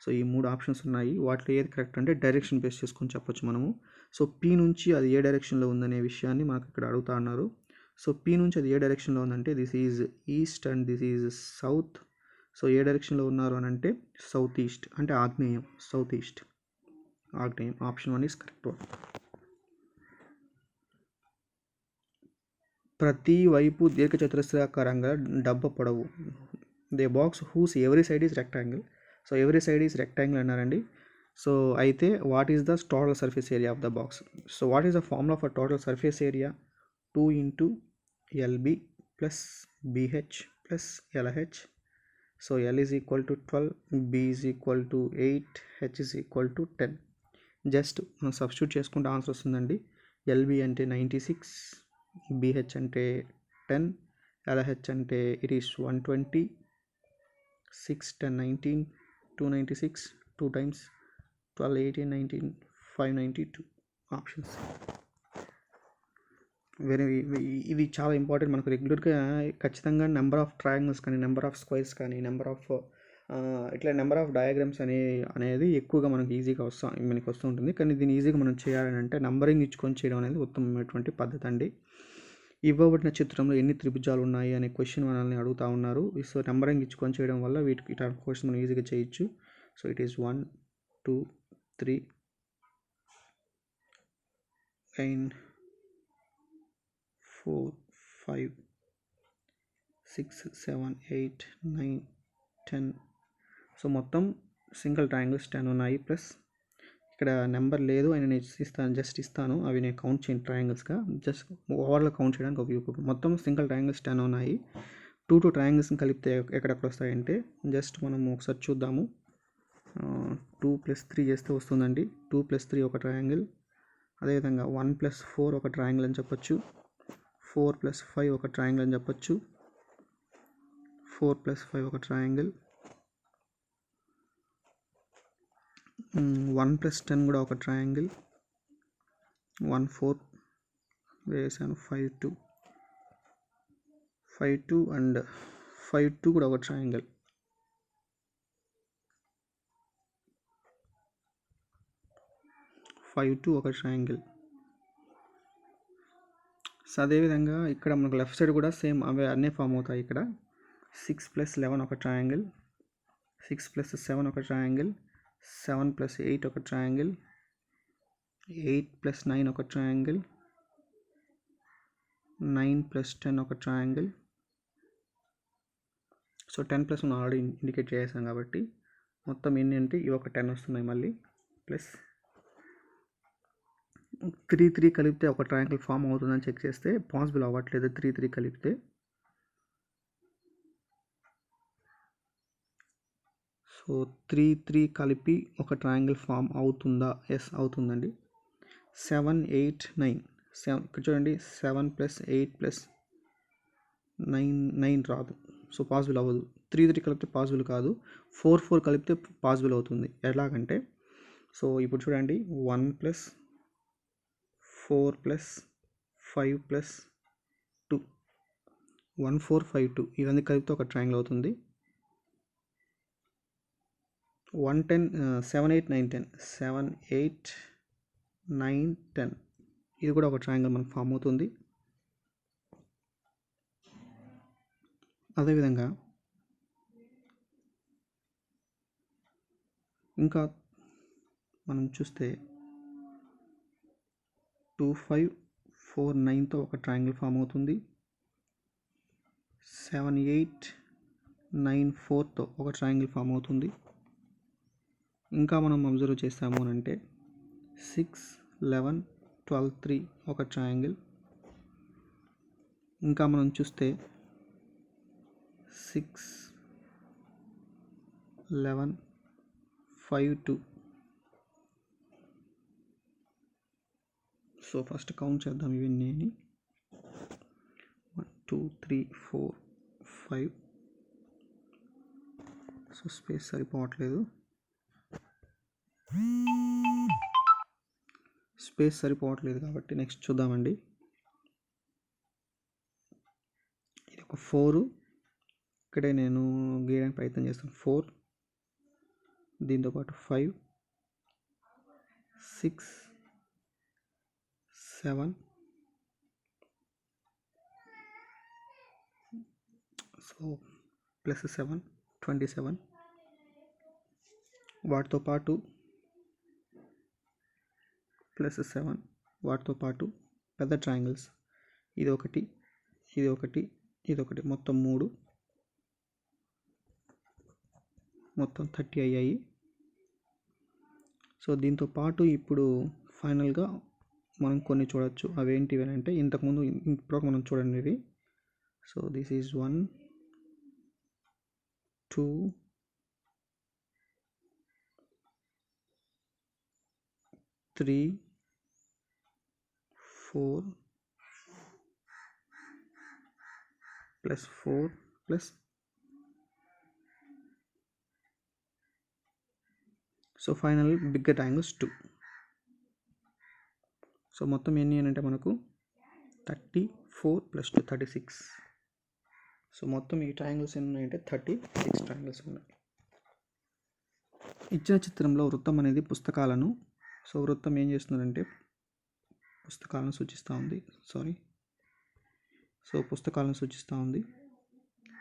సో ఈ 3 ఆప్షన్స్ ఉన్నాయి, వాటిలో ఏది కరెక్ట్ అంటే డైరెక్షన్ బేస్ చేసుకొని చెప్పొచ్చు మనము. సో పీ నుంచి అది ఏ డైరెక్షన్లో ఉందనే విషయాన్ని మనకు ఇక్కడ అడుగుతా ఉన్నారు. సో పీ నుంచి అది ఏ డైరెక్షన్లో ఉందంటే this is east and this is south. So ఏ డైరెక్షన్లో ఉన్నారు అని అంటే సౌత్ ఈస్ట్, అంటే ఆగ్నేయం, సౌత్ ఈస్ట్ ఆగ్నేయం. Option 1 is correct one. ప్రతి వైపు దీర్ఘచతురస్రాకారంగా డబ్బ పొడవు, they box whose every side is rectangle. So every side is rectangle అన్నారండి. సో అయితే what is the total surface area of the box. So what is the formula for total surface area? 2 into LB plus BH plus LH. So L is equal to 12, B is equal to 8, H is equal to 10. Just మనం substitute చేసుకుంటే answer వస్తుందండి. LB అంటే 96, BH అంటే 10, LH అంటే it is 120, 6 10 19, 296, 2 times 12 18 19, 592 options. ఇది చాలా important మనకు రెగ్యులర్గా. ఖచ్చితంగా నెంబర్ ఆఫ్ ట్రయాంగిల్స్ కానీ నెంబర్ ఆఫ్ స్క్వేర్స్ కానీ నెంబర్ ఆఫ్ ఇట్లా నెంబర్ ఆఫ్ డయాగ్రామ్స్ అనేది ఎక్కువగా మనకి ఈజీగా మనకి వస్తూ ఉంటుంది. కానీ దీన్ని ఈజీగా మనం చేయాలని అంటే నంబరింగ్ ఇచ్చుకొని చేయడం అనేది ఉత్తమమైనటువంటి పద్ధతి అండి. ఇవ్వబడిన చిత్రంలో ఎన్ని త్రిభుజాలు ఉన్నాయి అనే క్వశ్చన్ మనల్ని అడుగుతూ ఉన్నారు. సో నెంబరింగ్ ఇచ్చుకొని చేయడం వల్ల వీటికి ఇట్లా క్వశ్చన్ మనం ఈజీగా చేయొచ్చు. So it is 1 2 3 9 4 5 6 7 8 9 10. సో మొత్తం సింగిల్ ట్రయాంగిల్స్ 10 ఉన్నాయి. ప్లస్ ఇక్కడ నెంబర్ లేదు అని నేను జస్ట్ ఇస్తాను, అవి నేను కౌంట్ చేయను ట్రయాంగిల్స్గా, జస్ట్ ఓవర్లో కౌంట్ చేయడానికి ఉపయోగపడుతుంది. మొత్తం సింగిల్ ట్రయాంగిల్స్ 10 ఉన్నాయి. 2 ట్రయాంగిల్స్ని కలిపితే ఎక్కడెక్కడ వస్తాయంటే జస్ట్ మనం ఒకసారి చూద్దాము. 2 + 3 చేస్తే వస్తుందండి. 2 + 3 ఒక ట్రయాంగిల్. అదేవిధంగా 1 + 4 ఒక ట్రయాంగిల్ అని చెప్పొచ్చు. 4 + 5 ఒక ట్రయాంగిల్ అని చెప్పొచ్చు. 4 + 5 ఒక ట్రయాంగిల్. 1 + 10 కూడా ఒక ట్రయాంగిల్. 1 4 వేసాను. 5 2 అండ్ 5 2 కూడా ఒక ట్రయాంగిల్. 5 2 ఒక ట్రయాంగిల్. సో అదేవిధంగా ఇక్కడ మనకు లెఫ్ట్ సైడ్ కూడా సేమ్ అవే అన్నీ ఫామ్ అవుతాయి. ఇక్కడ 6 + 11 ఒక ట్రయాంగిల్. 6 + 7 ఒక ట్రయాంగిల్, 7 + 8 ఒక ట్రయాంగిల్, 8 + 9 ఒక ట్రయాంగిల్, 9 + 10 ఒక ట్రయాంగిల్. సో 10 + 1 ఆల్రెడీ ఇండికేట్ చేసాం కాబట్టి మొత్తం ఎన్ని అంటే ఇవి ఒక 10 వస్తున్నాయి. మళ్ళీ ప్లస్ 3 కలిపితే ఒక ట్రయాంగిల్ ఫామ్ అవుతుందని చెక్ చేస్తే పాసిబుల్ అవ్వట్లేదు 3 కలిపితే. సో 3 కలిపి ఒక ట్రయాంగిల్ ఫామ్ అవుతుందా? ఎస్ అవుతుందండి. 7 8 9 7 ఇక్కడ చూడండి 7 + 8 + 9 రాదు. సో పాసిబుల్ అవ్వదు. 3 కలిపితే పాసిబుల్ కాదు. 4 కలిపితే పాసిబుల్ అవుతుంది. ఎలాగంటే సో ఇప్పుడు చూడండి 1 + 4 + 5 + 2 1 4 5 2 ఇవన్నీ కలిపితే ఒక ట్రయాంగిల్ అవుతుంది. 1 10 7 8 9 10 7 8 9 10 ఇది కూడా ఒక ట్రయాంగిల్ మనకు ఫామ్ అవుతుంది. అదేవిధంగా ఇంకా మనం చూస్తే 2 5 4 9తో ఒక ట్రయాంగిల్ ఫామ్ అవుతుంది. 7 8 9 4తో ఒక ట్రయాంగిల్ ఫామ్ అవుతుంది. ఇంకా మనం అబ్జర్వ్ చేస్తాము అని అంటే 6 11 12 3 ఒక ట్రయాంగిల్. ఇంకా మనం చూస్తే 6 11 5 2. సో ఫస్ట్ కౌంట్ చేద్దాం ఇవన్నీ. 1 2 3 4 5. సో స్పేస్ సరిపోవట్లేదు. కాబట్టి నెక్స్ట్ చూద్దామండి. ఇది ఒక 4. ఇక్కడే నేను గీయడానికి ప్రయత్నం చేస్తాను. 4 దీంతోపాటు 5 6 7 సో +7 27 వాటితో పాటు +7 వాటితో పాటు పెద్ద ట్రయాంగిల్స్ ఇది ఒకటి ఇది ఒకటి ఇది ఒకటి మొత్తం 3 మొత్తం 30 అయ్యాయి. సో దీంతో పాటు ఇప్పుడు ఫైనల్గా మనం కొన్ని చూడొచ్చు. అవేంటివి అని అంటే ఇంతకుముందు ఇప్పుడు మనం చూడండి ఇవి. So this is 1 2 3 4 +4 + so final bigger triangles 2. So మొత్తం ఎన్ని అని అంటే మనకు 34 + 2 36. సో మొత్తం ఈ ట్రయాంగిల్స్ ఎన్ని ఉన్నాయంటే 36 ట్రయాంగిల్స్ ఉన్నాయి. ఇచ్చిన చిత్రంలో వృత్తం అనేది పుస్తకాలను సో వృత్తం ఏం చేస్తుందంటే పుస్తకాలను సూచిస్తూ ఉంది.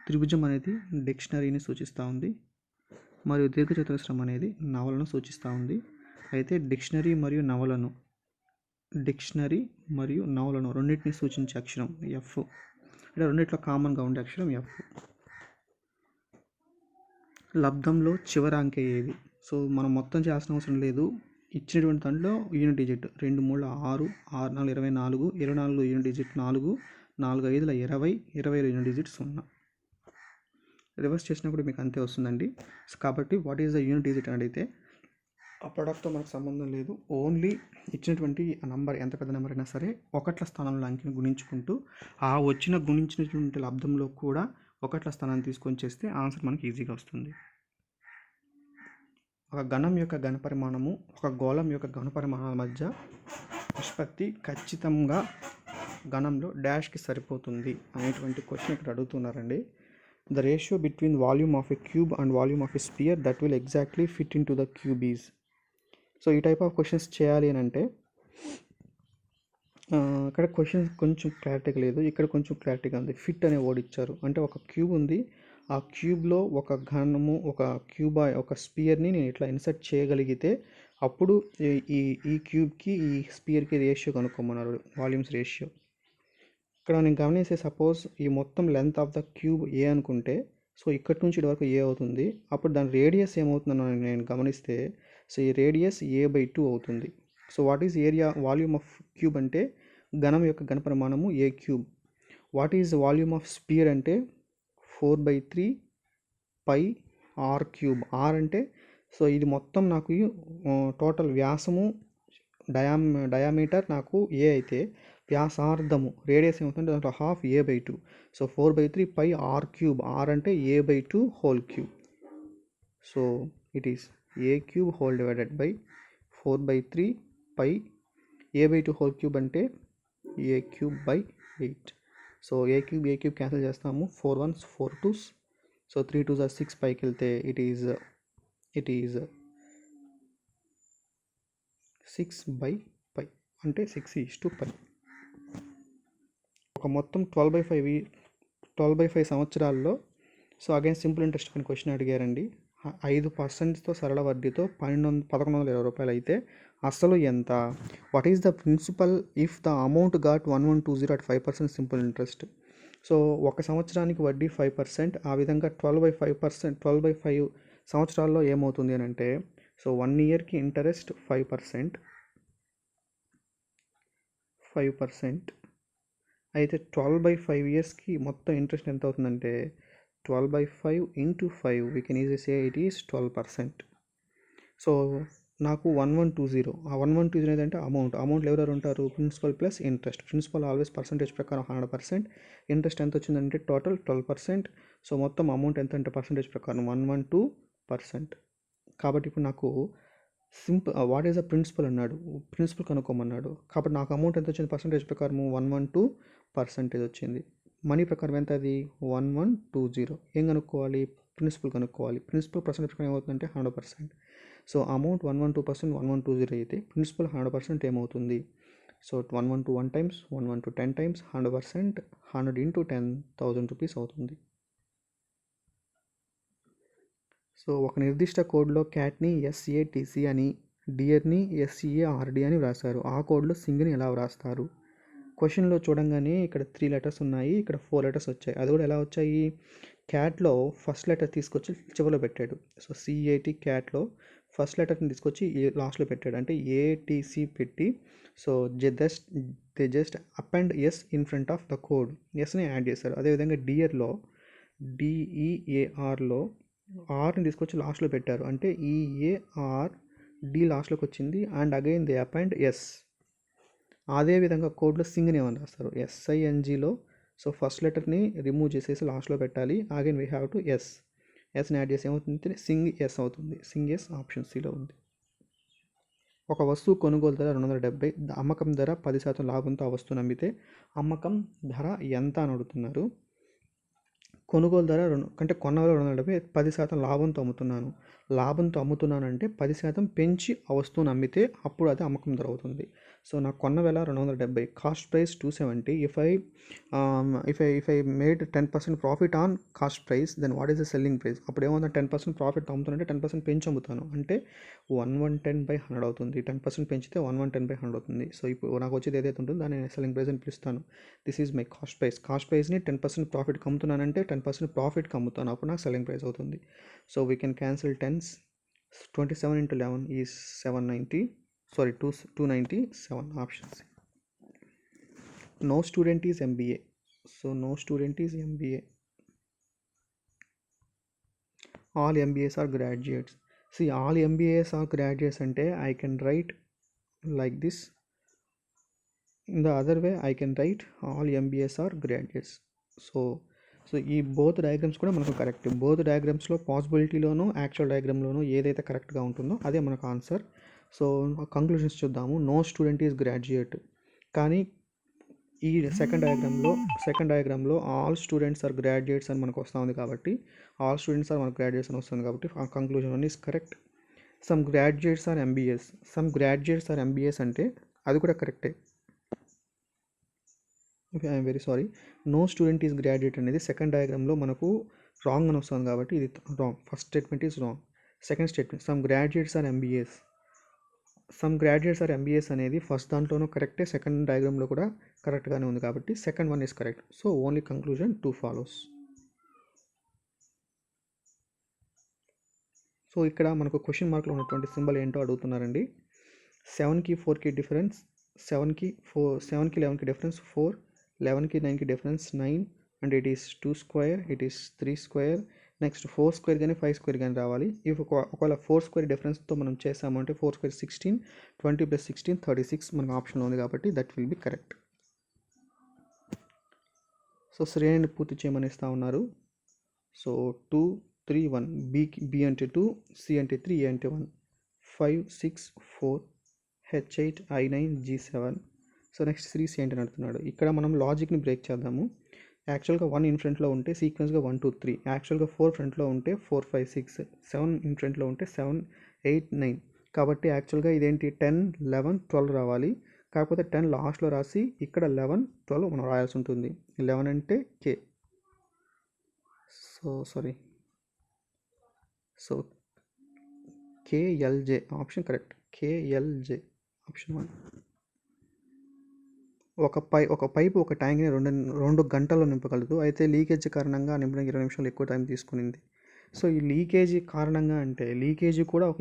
త్రిభుజం అనేది డిక్షనరీని సూచిస్తూ ఉంది. మరియు దీర్ఘచతురస్రం అనేది నవలను సూచిస్తూ ఉంది. అయితే డిక్షనరీ మరియు నవలను రెండింటిని సూచించే అక్షరం ఎఫ్. అంటే రెండిట్లో కామన్గా ఉండే అక్షరం ఎఫ్. లబ్ధంలో చివరి అంకె ఏది? సో మనం మొత్తం చేయాల్సిన అవసరం లేదు. ఇచ్చినటువంటి దాంట్లో unit digit 2 3 6 6 4 24 24 unit digit 4 4 5 20 20 unit digit 0. Reverse చేసినప్పుడు మీకు అంతే వస్తుందండి. సో కాబట్టి what is the unit digit అని అడిగితే ఆ ప్రోడక్ట్తో మనకు సంబంధం లేదు. ఓన్లీ ఇచ్చినటువంటి నంబర్ ఎంత పెద్ద నెంబర్ అయినా సరే ఒకట్ల స్థానంలో అంకెను గుణించుకుంటూ ఆ గుణించినటువంటి లబ్ధంలో కూడా ఒకట్ల స్థానాన్ని తీసుకొని చేస్తే ఆన్సర్ మనకి ఈజీగా వస్తుంది. ఒక ఘనం యొక్క ఘనపరిమాణము ఒక గోళం యొక్క ఘనపరిమాణాల మధ్య నిష్పత్తి ఖచ్చితంగా ఘనంలో డాష్కి సరిపోతుంది అనేటువంటి క్వశ్చన్ ఇక్కడ అడుగుతున్నారండి. The ratio between volume of a cube and volume of a sphere that will exactly fit into the cube is. So ఈ టైప్ ఆఫ్ క్వశ్చన్స్ చేయాలి అని అంటే ఇక్కడ క్వశ్చన్ కొంచెం క్లారిటీగా లేదు, ఇక్కడ కొంచెం క్లారిటీగా ఉంది. ఫిట్ అనే వర్డ్ ఇచ్చారు అంటే ఒక క్యూబ్ ఉంది, ఆ క్యూబ్లో ఒక ఘనము ఒక స్పియర్ని నేను ఇట్లా ఇన్సర్ట్ చేయగలిగితే అప్పుడు ఈ క్యూబ్కి ఈ స్పియర్కి రేషియో కనుక్కోమన్నారు, వాల్యూమ్స్ రేషియో. ఇక్కడ నేను గమనిస్తే సపోజ్ ఈ మొత్తం లెంత్ ఆఫ్ ద క్యూబ్ ఏ అనుకుంటే, సో ఇక్కడి నుంచి ఇటు వరకు ఏ అవుతుంది. అప్పుడు దాని రేడియస్ ఏమవుతుందని నేను గమనిస్తే, సో ఈ రేడియస్ a/2 అవుతుంది. So what is volume of cube అంటే ఘనం యొక్క ఘనపరిమాణము a cube. What is volume of sphere అంటే 4/3 పై ఆర్ క్యూబ్. ఆర్ అంటే సో ఇది మొత్తం నాకు టోటల్ వ్యాసము డయామీటర్ నాకు ఏ అయితే వ్యాసార్థము రేడియస్ ఏమవుతుందంటే దాంట్లో half a/2. So 4/3 pi r cube. R అంటే a/2 whole cube. So it is a cube whole divided by 4/3 pi a/2 whole cube అంటే a cube by 8. So a cube cancel చేస్తాము. 4 1s 4 2s. So 3 2s are 6. పైకి వెళ్తే it is 6/π అంటే 6:π. ఒక మొత్తం 12/5 సంవత్సరాల్లో. So again simple interest పైన question అడిగారండి. 5%తో సరళ వడ్డీతో 1120 రూపాయలు అయితే అసలు ఎంత? What is the principal if the amount got 1120 at 5% simple interest. So ఒక సంవత్సరానికి వడ్డీ 5%. ఆ విధంగా 12/5 సంవత్సరాల్లో ఏమవుతుంది అని అంటే, సో 1 ఇయర్కి ఇంట్రెస్ట్ 5%. అయితే 12/5 ఇయర్స్కి మొత్తం ఇంట్రెస్ట్ ఎంత అవుతుందంటే 12/5 into 5 we can easy say it is 12%. So నాకు 1120. ఆ 1120 ఏంటంటే అమౌంట్లో ఎవరెవరు ఉంటారు? Principal plus interest. Principal always percentage ప్రకారం 100%. ఇంట్రెస్ట్ ఎంత వచ్చిందంటే టోటల్ 12%. సో మొత్తం అమౌంట్ ఎంత అంటే పర్సంటేజ్ ప్రకారం 112%. కాబట్టి ఇప్పుడు నాకు వాట్ ఈస్ ద ప్రిన్సిపల్ అన్నాడు, ప్రిన్సిపల్ కనుక్కోమన్నాడు. కాబట్టి నాకు అమౌంట్ ఎంత వచ్చింది పర్సంటేజ్ ప్రకారం 112% వచ్చింది. మనీ ప్రకారం ఎంత అది 1120. ఏం కనుక్కోవాలి? ప్రిన్సిపల్ కనుక్కోవాలి. ప్రిన్సిపల్ పర్సంటేజ్ ప్రకారం ఏమవుతుందంటే 100%. సో అమౌంట్ 112%, 1120 అయితే ప్రిన్సిపల్ 100% ఏమవుతుంది? So 112 1 times, 112 10 times, 100%, 100 into 10,000 rupees అవుతుంది. సో ఒక నిర్దిష్ట కోడ్లో క్యాట్ని SATC అని, డియర్ని SCARD అని వ్రాస్తారు. ఆ కోడ్లో సింగ్ని ఎలా వ్రాస్తారు? క్వశ్చన్లో చూడంగానే ఇక్కడ 3 లెటర్స్ ఉన్నాయి, ఇక్కడ 4 లెటర్స్ వచ్చాయి. అది కూడా ఎలా వచ్చాయి? క్యాట్లో ఫస్ట్ లెటర్ తీసుకొచ్చి చివరిలో పెట్టాడు. సో CAT క్యాట్లో ఫస్ట్ లెటర్ని తీసుకొచ్చి లాస్ట్లో పెట్టాడు. అంటే ATC పెట్టి so just append s in front of the code. ఎస్ని యాడ్ చేశారు. అదేవిధంగా డియర్లో DEARలో ఆర్ని తీసుకొచ్చి లాస్ట్లో పెట్టారు. అంటే EARD లాస్ట్లోకి వచ్చింది. And again they append s. అదేవిధంగా కోడ్లో సింగ్ని ఏమని రాస్తారు? SINGలో సో ఫస్ట్ లెటర్ని రిమూవ్ చేసేసి లాస్ట్లో పెట్టాలి. అగైన్ వీ హ్యావ్ టు ఎస్ని యాడ్ చేసి ఏమవుతుంది? సింగ్ ఎస్ అవుతుంది. సింగ్ ఎస్ ఆప్షన్ సిలో ఉంది. ఒక వస్తువు కొనుగోలు ధర 270, అమ్మకం ధర 10% లాభంతో ఆ వస్తువుని అమ్మితే అమ్మకం ధర ఎంత అని అడుగుతున్నారు. కొనుగోలు ధర అంటే కొన్న వల్ల 270, 10% లాభంతో అమ్ముతున్నాను. లాభంతో అమ్ముతున్నాను అంటే 10% పెంచి ఆ వస్తువుని అమ్మితే అప్పుడు అది అమ్మకం ధర అవుతుంది. సో నాకు కొన్న వేళ 270, cost price 270. If I made 10% profit on cost price, then what is the selling price? అప్పుడు ఏమవుతుంది? 10% ప్రాఫిట్ అమ్ముతానంటే 10% పెంచి అమ్ముతాను అంటే 1110/100 అవుతుంది. 10% పెంచితే 1110/100 అవుతుంది. సో ఇప్పుడు నాకు వచ్చేది ఏదైతే ఉంటుందో దాన్ని నేను సెల్లింగ్ ప్రైస్ అని పిలుస్తాను. This is my cost price. Cost ప్రైస్ని 10% ప్రాఫిట్కి అమ్ముతున్నానంటే 10% ప్రాఫిట్కి అమ్ముతాను, అప్పుడు నాకు సెల్లింగ్ ప్రైస్ అవుతుంది. So we can cancel 10s. 27 into 11 is 297 options. No student is MBA. So no student is MBA. All MBAs are graduates. See, all MBAs are graduates ante I can write like this. In the other way I can write all MBAs are graduates. So ఈ both diagrams కూడా మనకు correct. Both డయాగ్రామ్స్లో పాసిబిలిటీలోనూ actual డయాగ్రామ్లోనూ ఏదైతే కరెక్ట్గా ఉంటుందో అదే మనకు ఆన్సర్. సో కంక్లూషన్స్ చూద్దాము. No student is graduate. కానీ ఈ సెకండ్ డయాగ్రామ్లో ఆల్ స్టూడెంట్స్ ఆర్ గ్రాడ్యుయేట్స్ అని మనకు వస్తూ ఉంది. కాబట్టి ఆల్ స్టూడెంట్స్ ఆర్ మనకు గ్రాడ్యుయేట్స్ అని వస్తుంది. కాబట్టి ఆ conclusion one is correct. Some graduates are MBAs అంటే అది కూడా కరెక్టే. Okay, I'm very sorry. No student is graduate అనేది సెకండ్ డయాగ్రామ్లో మనకు రాంగ్ అని వస్తుంది కాబట్టి ఇది wrong. First statement is wrong. Second statement some graduates are MBAs అనేది ఫస్ట్ దాంట్లోనూ కరెక్టే, సెకండ్ డయాగ్రామ్లో కూడా కరెక్ట్గానే ఉంది కాబట్టి second one is correct. So only conclusion 2 follows. So ఇక్కడ మనకు క్వశ్చన్ మార్క్లో ఉన్నటువంటి సింబల్ ఏంటో అడుగుతున్నారండి. 7కి 4కి డిఫరెన్స్ 7కి 11కి డిఫరెన్స్ 4, 11కి 9కి difference 9 and it is 2 square, it is 3 square. Next 4 square కానీ 5 స్క్వేర్ కానీ రావాలి. ఇఫ్ ఒకవేళ 4 స్క్వేర్ డిఫరెన్స్తో మనం చేసామంటే 4 స్క్వేర్ 16, 20 + 16 36 మనకు ఆప్షన్లో ఉంది కాబట్టి that will be correct. So శ్రేణిని పూర్తి చేయమని ఇస్తూ ఉన్నారు. సో 2, 3, 1 బి అంటే 2, సి అంటే 3, ఏ అంటే 1, 5, 6, 4, H8, I9, G7. So next 3C అంటే అడుగుతున్నాడు. ఇక్కడ మనం లాజిక్ని బ్రేక్ చేద్దాము. యాక్చువల్గా 1 ఇన్ ఫ్రంట్లో ఉంటే సీక్వెన్స్గా 1, 2, 3. యాక్చువల్గా 4 ఫ్రంట్లో ఉంటే 4, 5, 6, 7 ఇన్ ఫ్రంట్లో ఉంటే 7, 8, 9. కాబట్టి యాక్చువల్గా ఇదేంటి 10, 11, 12 రావాలి. కాకపోతే 10 లాస్ట్లో రాసి ఇక్కడ 11, 12 మనం రాయాల్సి ఉంటుంది. 11 అంటే K. So KLJ option correct. KLJ option 1. ఒక పైపు ఒక ట్యాంక్ని 2 గంటల్లో నింపగలదు. అయితే లీకేజ్ కారణంగా నింపడానికి 20 నిమిషాలు ఎక్కువ టైం తీసుకునింది. సో ఈ లీకేజీ కారణంగా అంటే లీకేజీ కూడా ఒక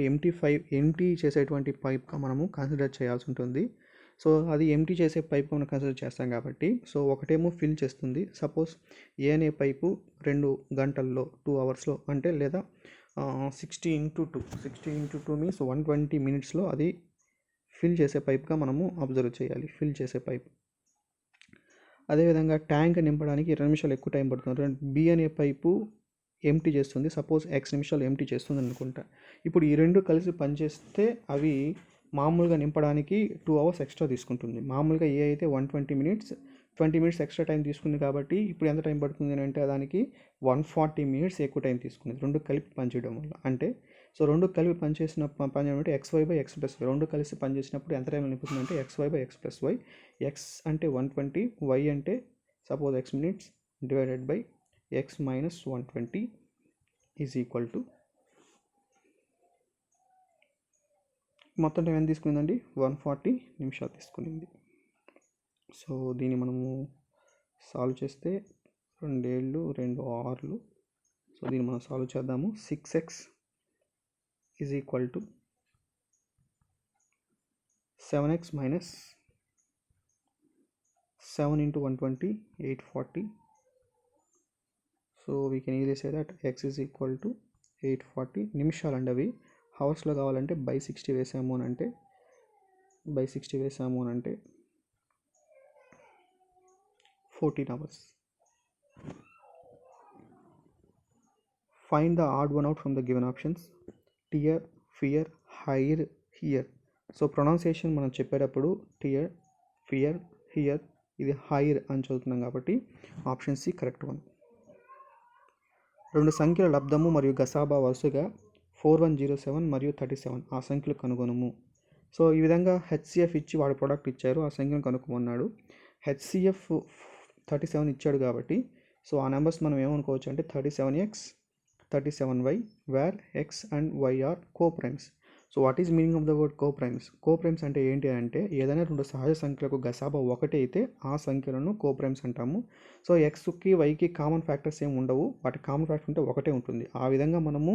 ఎంటీ చేసేటువంటి పైప్గా మనము కన్సిడర్ చేయాల్సి ఉంటుంది. సో అది ఎంటీ చేసే పైప్ మనం కన్సిడర్ చేస్తాం కాబట్టి సో ఒకటేమో ఫిల్ చేస్తుంది. సపోజ్ ఏ అనే పైపు 2 గంటల్లో 2 అవర్స్లో అంటే లేదా 60 × 2 మీన్స్ 120 మినిట్స్లో అది ఫిల్ చేసే పైప్గా మనము అబ్జర్వ్ చేయాలి. ఫిల్ చేసే పైప్. అదేవిధంగా ట్యాంక్ నింపడానికి 20 నిమిషాలు ఎక్కువ టైం పడుతుంది. బి అనే పైపు ఎంటీ చేస్తుంది. సపోజ్ X నిమిషాలు ఎంటీ చేస్తుంది అనుకుంటా. ఇప్పుడు ఈ రెండు కలిసి పనిచేస్తే అవి మామూలుగా నింపడానికి 2 అవర్స్ ఎక్స్ట్రా తీసుకుంటుంది. మామూలుగా ఏ అయితే 120 మినిట్స్ 20 మినిట్స్ ఎక్స్ట్రా టైం తీసుకుంది కాబట్టి ఇప్పుడు ఎంత టైం పడుతుంది అని అంటే దానికి 140 మినిట్స్ ఎక్కువ టైం తీసుకుంది రెండు కలిపి పనిచేయడం వల్ల. అంటే సో రెండు కలిపి పనిచేయడం XY/X+Y రెండు కలిసి పనిచేసినప్పుడు ఎంత టైం నింపుతుంది అంటే XY/X+Y. X అంటే 120, Y అంటే suppose X minutes divided by X - 120 is equal to మొత్తం టైం ఎంత తీసుకుందండి 140 నిమిషాలు తీసుకునింది. సో దీన్ని మనము సాల్వ్ చేస్తే 2 7 2 6. సో దీన్ని మనం సాల్వ్ చేద్దాము. 6x is equal to 7x minus 7 × 120 840. So we can easily say that x is equal to 840 నిమిషాలు అండి. అవి హవర్స్లో కావాలంటే బై 60 వేసాము అని అంటే 14 hours. Find the odd one out from the given options. Tear, fear, hire, here. So pronunciation మనం చెప్పేటప్పుడు tear, fear, here, ఇది హైర్ అని చదువుతున్నాం కాబట్టి ఆప్షన్ సి కరెక్ట్ వన్. 2 సంఖ్యల లబ్ధము మరియు గసాబా వరుసగా 4107 మరియు 37. ఆ సంఖ్యలు కనుగొనము. సో ఈ విధంగా HCF ఇచ్చి వాడు ప్రోడక్ట్ ఇచ్చారు, ఆ సంఖ్యను కనుక్కోమన్నాడు. HCF 37 ఇచ్చాడు కాబట్టి సో ఆ నెంబర్స్ మనం ఏమనుకోవచ్చు అంటే 37x, 37y where x and y are coprimes. So what is meaning of the word coprimes? Coprimes అంటే ఏంటి అంటే ఏదైనా 2 సహజ సంఖ్యలకు గసాబా 1 అయితే ఆ సంఖ్యలను కోప్రైమ్స్ అంటాము. సో ఎక్స్కి వైకి కామన్ ఫ్యాక్టర్స్ ఏమి ఉండవు, వాటి కామన్ ఫ్యాక్టర్ ఉంటే 1 ఉంటుంది. ఆ విధంగా మనము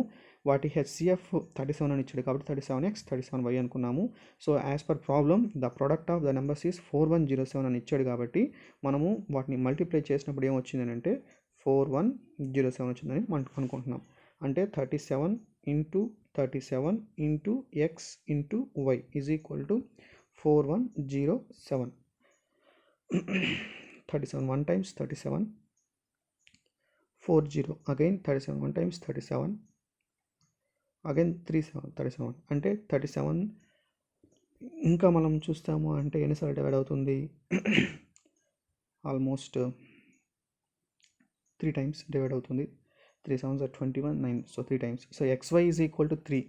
వాటి HCF 37 అని ఇచ్చాడు కాబట్టి 37x, 37y అనుకున్నాము. So as per problem the product of the numbers is 4107 అని ఇచ్చాడు కాబట్టి మనము వాటిని మల్టిప్లై చేసినప్పుడు ఏమొచ్చింది అంటే 4107 వచ్చిందని మనం అనుకుంటున్నాం. అంటే 37 × 37 × x × y is equal to 4107. 37 1 times 37 40 again 37 1 times 37 again 37 అంటే 37 ఇంకా మనం చూస్తాము అంటే ఎన్నిసార్లు డివైడ్ అవుతుంది ఆల్మోస్ట్ 3 times డివైడ్ అవుతుంది. 3 7s are 21 9 so 3 times. So xy is equal to 3.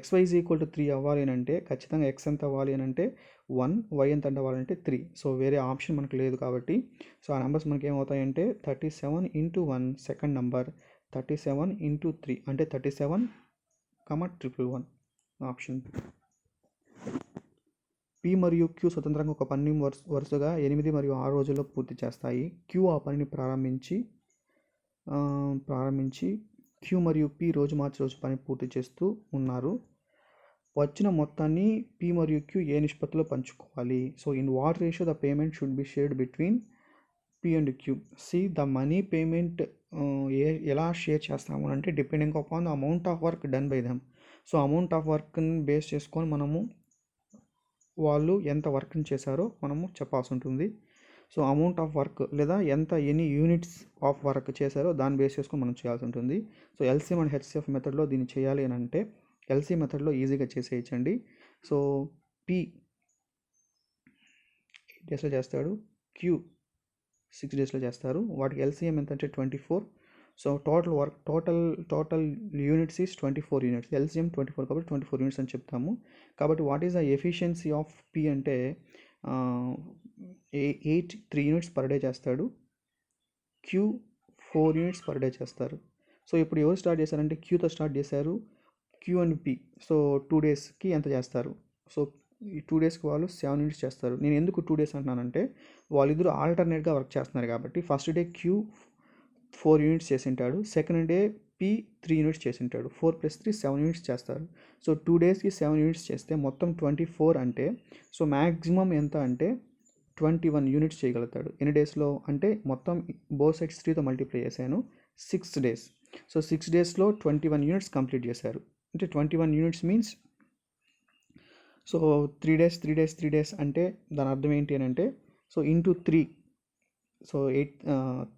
xy is equal to 3 అవ్వాలి అని అంటే ఖచ్చితంగా x ఎంత అవ్వాలి అని అంటే 1, y ఎంత అవ్వాలంటే 3. సో వేరే ఆప్షన్ మనకు లేదు కాబట్టి సో ఆ నెంబర్స్ మనకి ఏమవుతాయంటే 37 × 1 సెకండ్ నెంబర్, 37 ఇంటూ 3 అంటే 37, 111 ఆప్షన్. పి మరియు క్యూ స్వతంత్రంగా ఒక పనిని వరుసగా 8 మరియు 6 రోజుల్లో పూర్తి చేస్తాయి. క్యూ ఆ పనిని ప్రారంభించి క్యూ మరియు పి రోజు మార్చి రోజు పని పూర్తి చేస్తూ ఉన్నారు. వచ్చిన మొత్తాన్ని పి మరియు క్యూ ఏ నిష్పత్తిలో పంచుకోవాలి? So in what ratio the payment should be shared between P and Q? See the money payment ఎలా షేర్ చేస్తాము అంటే depending upon the amount of work done by them. So amount of వర్క్ని base చేసుకొని మనము వాళ్ళు ఎంత వర్క్ని చేశారో మనము చెప్పాల్సి ఉంటుంది. సో అమౌంట్ ఆఫ్ వర్క్ లేదా ఎన్ని యూనిట్స్ ఆఫ్ వర్క్ చేశారో దాన్ని బేస్ చేసుకొని మనం చేయాల్సి ఉంటుంది. సో ఎల్సీఎం అండ్ హెచ్సిఎఫ్ మెథడ్లో దీన్ని చేయాలి అని అంటే ఎల్సీ మెథడ్లో ఈజీగా చేసేయచ్చండి. సో పి 8 డేస్లో చేస్తాడు, క్యూ 6 డేస్లో చేస్తారు. వాటికి ఎల్సీఎం ఎంత అంటే 24. So total units is 24 units. LCM 24 కాబట్టి 24 యూనిట్స్ అని చెప్తాము. కాబట్టి what is the efficiency of P అంటే 3 యూనిట్స్ పర్ డే చేస్తాడు, క్యూ 4 యూనిట్స్ పర్ డే చేస్తారు. సో ఇప్పుడు ఎవరు స్టార్ట్ చేశారంటే క్యూతో స్టార్ట్ చేశారు, క్యూ అండ్ పి. సో 2 డేస్కి ఎంత చేస్తారు? సో ఈ 2 డేస్కి వాళ్ళు 7 యూనిట్స్ చేస్తారు. నేను ఎందుకు 2 డేస్ అంటున్నానంటే వాళ్ళిద్దరు ఆల్టర్నేట్గా వర్క్ చేస్తున్నారు కాబట్టి ఫస్ట్ డే క్యూ 4 యూనిట్స్ చేసింటాడు, సెకండ్ డే పి 3 యూనిట్స్ చేసింటాడు. 4 + 3 7 యూనిట్స్ చేస్తారు. సో 2 డేస్కి 7 యూనిట్స్ చేస్తే మొత్తం 24 అంటే సో మ్యాక్సిమం ఎంత అంటే 21 యూనిట్స్ చేయగలుగుతాడు. ఎన్ని డేస్లో అంటే మొత్తం బోత్ సైడ్స్ 3తో మల్టిప్లై చేశాను, 6 డేస్. సో 6 డేస్లో 21 యూనిట్స్ కంప్లీట్ చేశారు. అంటే 21 యూనిట్స్ మీన్స్ సో 3 డేస్ అంటే దాని అర్థం ఏంటి అని అంటే so into 3. So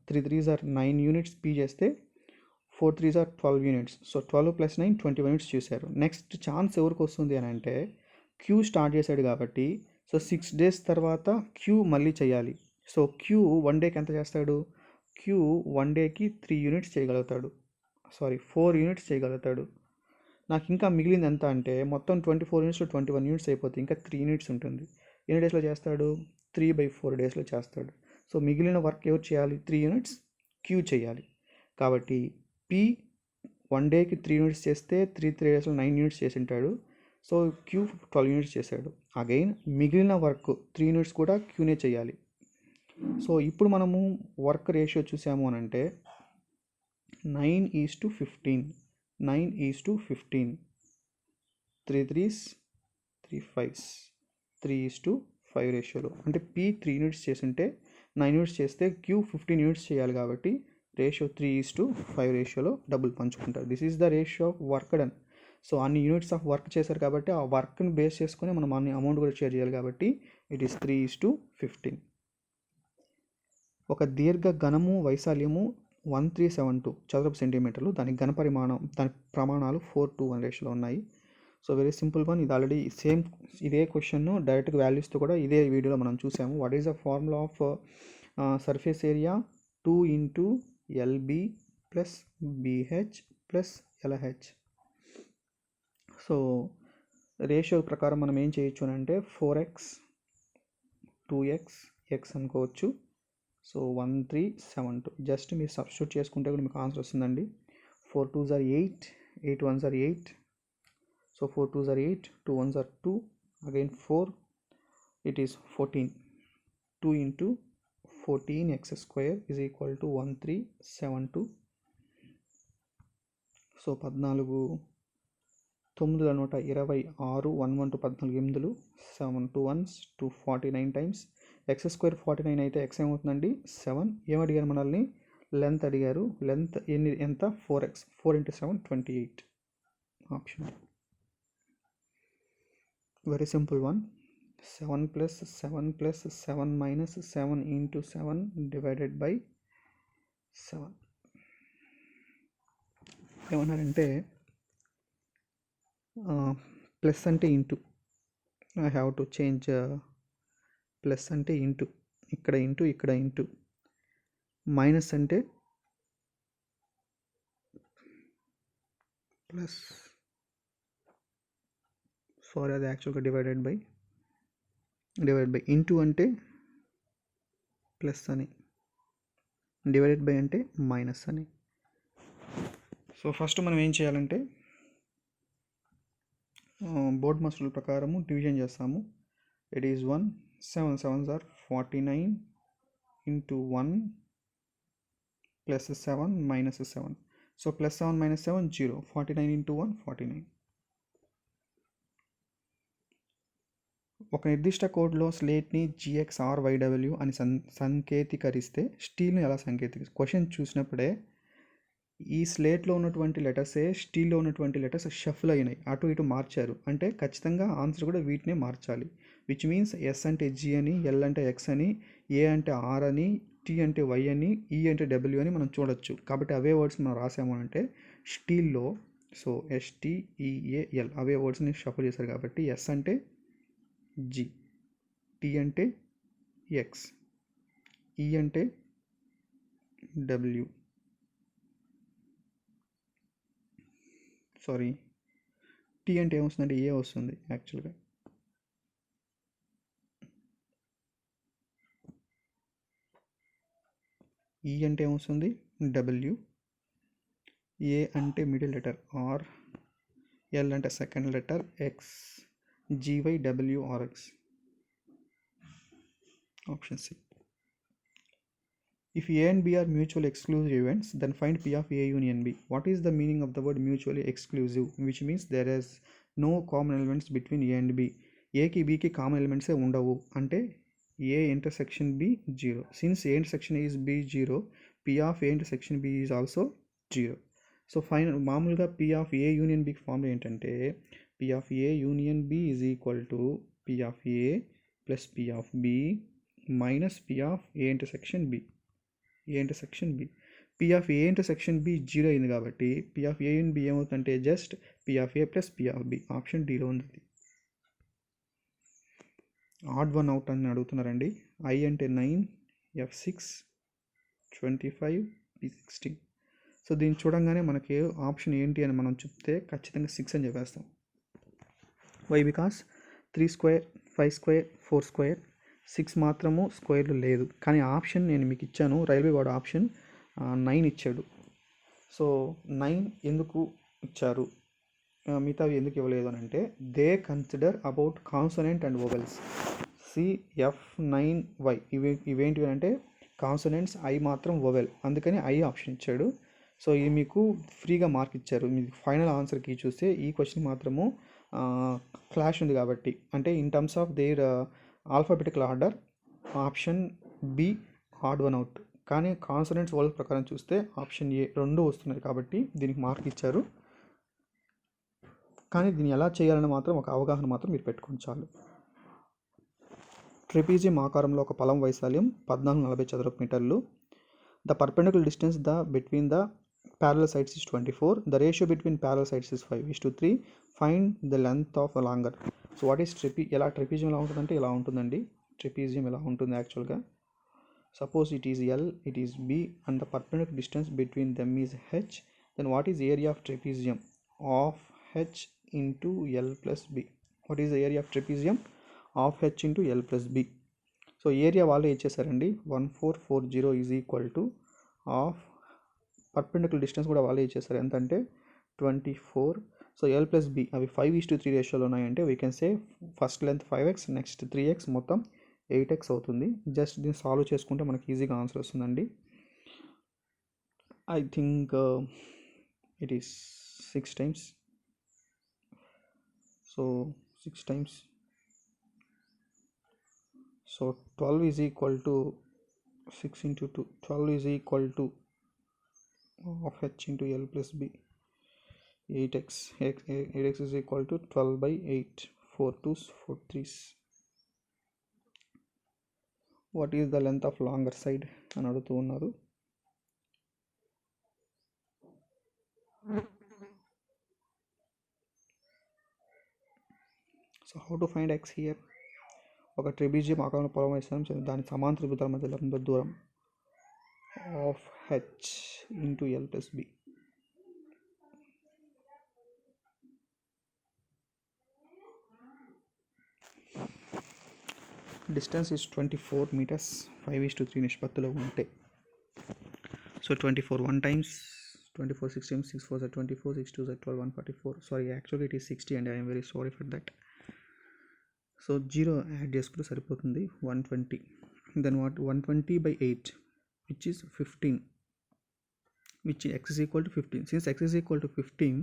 3 3s are 9 units P చేస్తే 4 3s are 12 units. So 12 + 9 21 units చేశారు. నెక్స్ట్ ఛాన్స్ ఎవరికి వస్తుంది అని అంటే క్యూ స్టార్ట్ చేశాడు కాబట్టి సో 6 డేస్ తర్వాత క్యూ మళ్ళీ చేయాలి. సో క్యూ 1 డేకి ఎంత చేస్తాడు? క్యూ 1 డేకి 3 యూనిట్స్ చేయగలుగుతాడు, 4 యూనిట్స్ చేయగలుగుతాడు. నాకు ఇంకా మిగిలింది ఎంత అంటే మొత్తం 24 యూనిట్స్లో 21 యూనిట్స్ అయిపోతుంది, ఇంకా 3 యూనిట్స్ ఉంటుంది. ఎన్ని డేస్లో చేస్తాడు? 3/4 డేస్లో చేస్తాడు. సో మిగిలిన వర్క్ ఎవరు చేయాలి? 3 యూనిట్స్ క్యూ చేయాలి. కాబట్టి పి 1 డేకి 3 యూనిట్స్ చేస్తే 3 డేస్లో 9 యూనిట్స్ చేసి ఉంటాడు. సో క్యూ 12 యూనిట్స్ చేశాడు. అగైన్ మిగిలిన వర్క్ 3 యూనిట్స్ కూడా క్యూనే చేయాలి. సో ఇప్పుడు మనము వర్క్ రేషియో చూసాము అని అంటే 9:15, 9:15, 3 3s 3 5s, 3:5 రేషియోలో. అంటే పి 3 యూనిట్స్ చేస్తుంటే 9 యూనిట్స్ చేస్తే క్యూ 15 యూనిట్స్ చేయాలి కాబట్టి రేషియో 3:5 రేషియోలో డబ్బులు పంచుకుంటారు. This is the ratio of work done. So అన్ని యూనిట్స్ ఆఫ్ వర్క్ చేశారు కాబట్టి ఆ వర్క్ని బేస్ చేసుకొని మనం అన్ని అమౌంట్ కూడా షేర్ చేయాలి కాబట్టి ఇట్ ఈస్ 3:15. ఒక దీర్ఘ ఘనము వైశాల్యము 1372 చదరపు సెంటీమీటర్లు, దాని దాని ప్రమాణాలు 4:1 రేషియోలో ఉన్నాయి. So very simple one. ఇది ఆల్రెడీ ఇదే క్వశ్చన్ డైరెక్ట్గా వాల్యూస్తో కూడా ఇదే వీడియోలో మనం చూసాము. What is the formula of surface area? 2 × LB + BH + LH. So ratio ప్రకారం మనం ఏం చేయొచ్చు అని అంటే 4x 2x x అనుకోవచ్చు. సో 1372 జస్ట్ మీరు సబ్స్టిట్యూట్ చేసుకుంటే కూడా మీకు ఆన్సర్ వస్తుందండి. 4 2s are 8, 8 1s are 8. So 4 2s are 8, 2 1s are 2, again 4, it is 14. 2 × 14x² is equal to 1372. So 14 9 126, 1 1 14 8, 7 2 1s 249 times x² 49 అయితే x ఏమవుతుందండి? 7. ఏమడిగారు మనల్ని? లెంత్ అడిగారు. లెంత్ ఎంత? 4x. 4 × 7 28 option. Very simple one. 7 + 7 + 7 - 7 × 7 divided by 7. ఏమన్నారంటే plus అంటే into, I have to change. Plus అంటే into, ఇక్కడ into, ఇక్కడ ఇంటూ. మైనస్ అంటే ప్లస్, అది యాక్చువల్గా డివైడెడ్ బై. ఇంటూ అంటే ప్లస్ అని, డివైడెడ్ బై అంటే మైనస్ అని. సో ఫస్ట్ మనం ఏం చేయాలంటే బోర్డ్ మాస్ రూల్ ప్రకారము డివిజన్ చేస్తాము. It is 1 7 7s are 49 into 1 plus 7 minus 7. So plus 7 minus 7 0. 49 into 1 49. ఒక నిర్దిష్ట కోడ్లో స్లేట్ని GXRYW అని సంకేతీకరిస్తే స్టీల్ని ఎలా క్వశ్చన్ చూసినప్పుడే ఈ స్లేట్లో ఉన్నటువంటి లెటర్సే స్టీల్లో ఉన్నటువంటి లెటర్స్ షఫల్ అయినాయి, అటు ఇటు మార్చారు అంటే ఖచ్చితంగా ఆన్సర్ కూడా వీటినే మార్చాలి. విచ్ మీన్స్ ఎస్ అంటే జీ అని, ఎల్ అంటే ఎక్స్ అని, ఏ అంటే ఆర్ అని, టీ అంటే వై అని, ఈ అంటే డబ్ల్యూ అని మనం చూడొచ్చు. కాబట్టి అవే వర్డ్స్ మనం రాసాము అంటే స్టీల్లో సో STEAL అవే వర్డ్స్ని షఫల్ చేశారు కాబట్టి ఎస్ అంటే జీ, టీ అంటే ఎక్స్, ఈ అంటే డబ్ల్యూ, సారీ టీ అంటే ఏమొస్తుందంటే ఏ వస్తుంది యాక్చువల్గా. ఈ అంటే ఏమొస్తుంది డబ్ల్యూ, ఏ అంటే మిడిల్ లెటర్ ఆర్, ఎల్ అంటే second letter X, GYWRX. Option C. If A and B are mutually exclusive events, then find P of A union B. What is the meaning of the word mutually exclusive? Which means there is no common elements between A and B. A కి B కి common ఎలిమెంట్సే ఉండవు అంటే A intersection B 0. Since A intersection is B 0, P of A intersection B is also 0. So final మామూలుగా P of A union B formula ఏంటంటే P of A union B is equal to P of A plus P of B minus P of A intersection B. A intersection B. P of A intersection B 0 అయింది కాబట్టి P of A in B ఏమవుతుందంటే just P of A plus P of B. Option డీలో ఉంది. Add one out అని అడుగుతున్నారండి. I అంటే 9, F6, 25, P16. So దీన్ని చూడంగానే మనకి ఆప్షన్ ఏంటి అని మనం చెప్తే ఖచ్చితంగా 6 అని చెప్పేస్తాం. Why because 3 square 5 square 4 square 6 మాత్రము స్క్వేర్లు లేదు. కానీ ఆప్షన్ నేను మీకు ఇచ్చాను, రైల్వే వాడు ఆప్షన్ 9 ఇచ్చాడు. సో 9 ఎందుకు ఇచ్చారు, మిగతావి ఎందుకు ఇవ్వలేదు అని అంటే they consider about consonant and vowels. CF9Y ఇవేంటివి అంటే కాన్సనెంట్స్, I మాత్రం వోవెల్, అందుకని I ఆప్షన్ ఇచ్చాడు. సో ఇది మీకు ఫ్రీగా మార్క్ ఇచ్చారు. మీకు ఫైనల్ ఆన్సర్కి చూస్తే ఈ క్వశ్చన్ మాత్రము క్లాష్ ఉంది కాబట్టి అంటే in terms of their alphabetical order option B odd one out, కానీ కాన్సనెంట్స్ వోవెల్ ప్రకారం చూస్తే ఆప్షన్ ఏ రెండు వస్తున్నాయి కాబట్టి దీనికి మార్క్ ఇచ్చారు. కానీ దీన్ని ఎలా చేయాలని మాత్రం ఒక అవగాహన మాత్రం మీరు పెట్టుకోండి చాలు. ట్రెపీజియం ఆకారంలో ఒక పలం వైశాల్యం 1440 చదరపు మీటర్లు. The perpendicular distance between the parallel sides is 24. The ratio between parallel sides is 5:3. Find the length of a longer. So what is ఎలా ట్రెపీజియం ఎలా ఉంటుందంటే ఇలా ఉంటుందండి. ట్రెపీజియం ఎలా ఉంటుంది యాక్చువల్గా, suppose it is L, it is B and the perpendicular distance between them is H. Then what is the area of trapezium of H into L plus B? What is the area of trapezium of H into L plus B? So area వాళ్ళు ఇచ్చేసారండి 1440 is equal to of perpendicular distance కూడా వాళ్ళే ఇచ్చేసారు ఎంత అంటే 24. So L plus B అవి 5:3 రేషియోలో ఉన్నాయంటే we can say first length 5x, next 3x, మొత్తం 8x అవుతుంది. జస్ట్ దీన్ని సాల్వ్ చేసుకుంటే మనకి ఈజీగా ఆన్సర్ వస్తుందండి. I think it is 6 times. So 6 times. So 12 is equal to 6 into 2. 12 is equal to of H into L plus B 8x. 8x is equal to 12 by 8. 4 2s 4 3s. What is the length of longer side అని అడుగుతూ ఉన్నారు. So how to find x here? ఒక trapezium ఆకారంలో పొలం వేస్తాం, దాని సమాంతర త్రిభుజాల మధ్య లంబ దూరం of H into L plus B. Distance is 24 meters. 5:3 నిష్పత్తిలో ఉంటే so 24 1 times 24 6 times 6 4s are 24, 6 2s are 12, 144. Sorry, actually it is 60 and I am very sorry for that. So 0 add చేసుకుంటే సరిపోతుంది 120. Then what 120 by 8 which is 15, which x is equal to 15. Since x is equal to 15,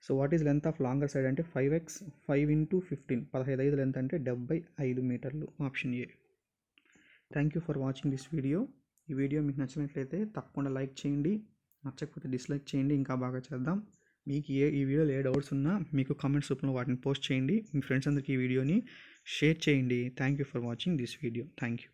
so what is length of longer side అంటే 5x 5 into 15 15 length అంటే 75 మీటర్లు. Option A. Thank you for watching this video. ఈ video మీకు నచ్చినట్లయితే తప్పకుండా like చేయండి, నచ్చకపోతే dislike చేయండి, ఇంకా బాగా చేద్దాం. మీకు ఈ వీడియోలో ఏ డౌట్స్ ఉన్నా మీకు కామెంట్స్ రూపంలో వాటిని పోస్ట్ చేయండి. మీ ఫ్రెండ్స్ అందరికీ ఈ వీడియోని షేర్ చేయండి. Thank you for watching this video. Thank you.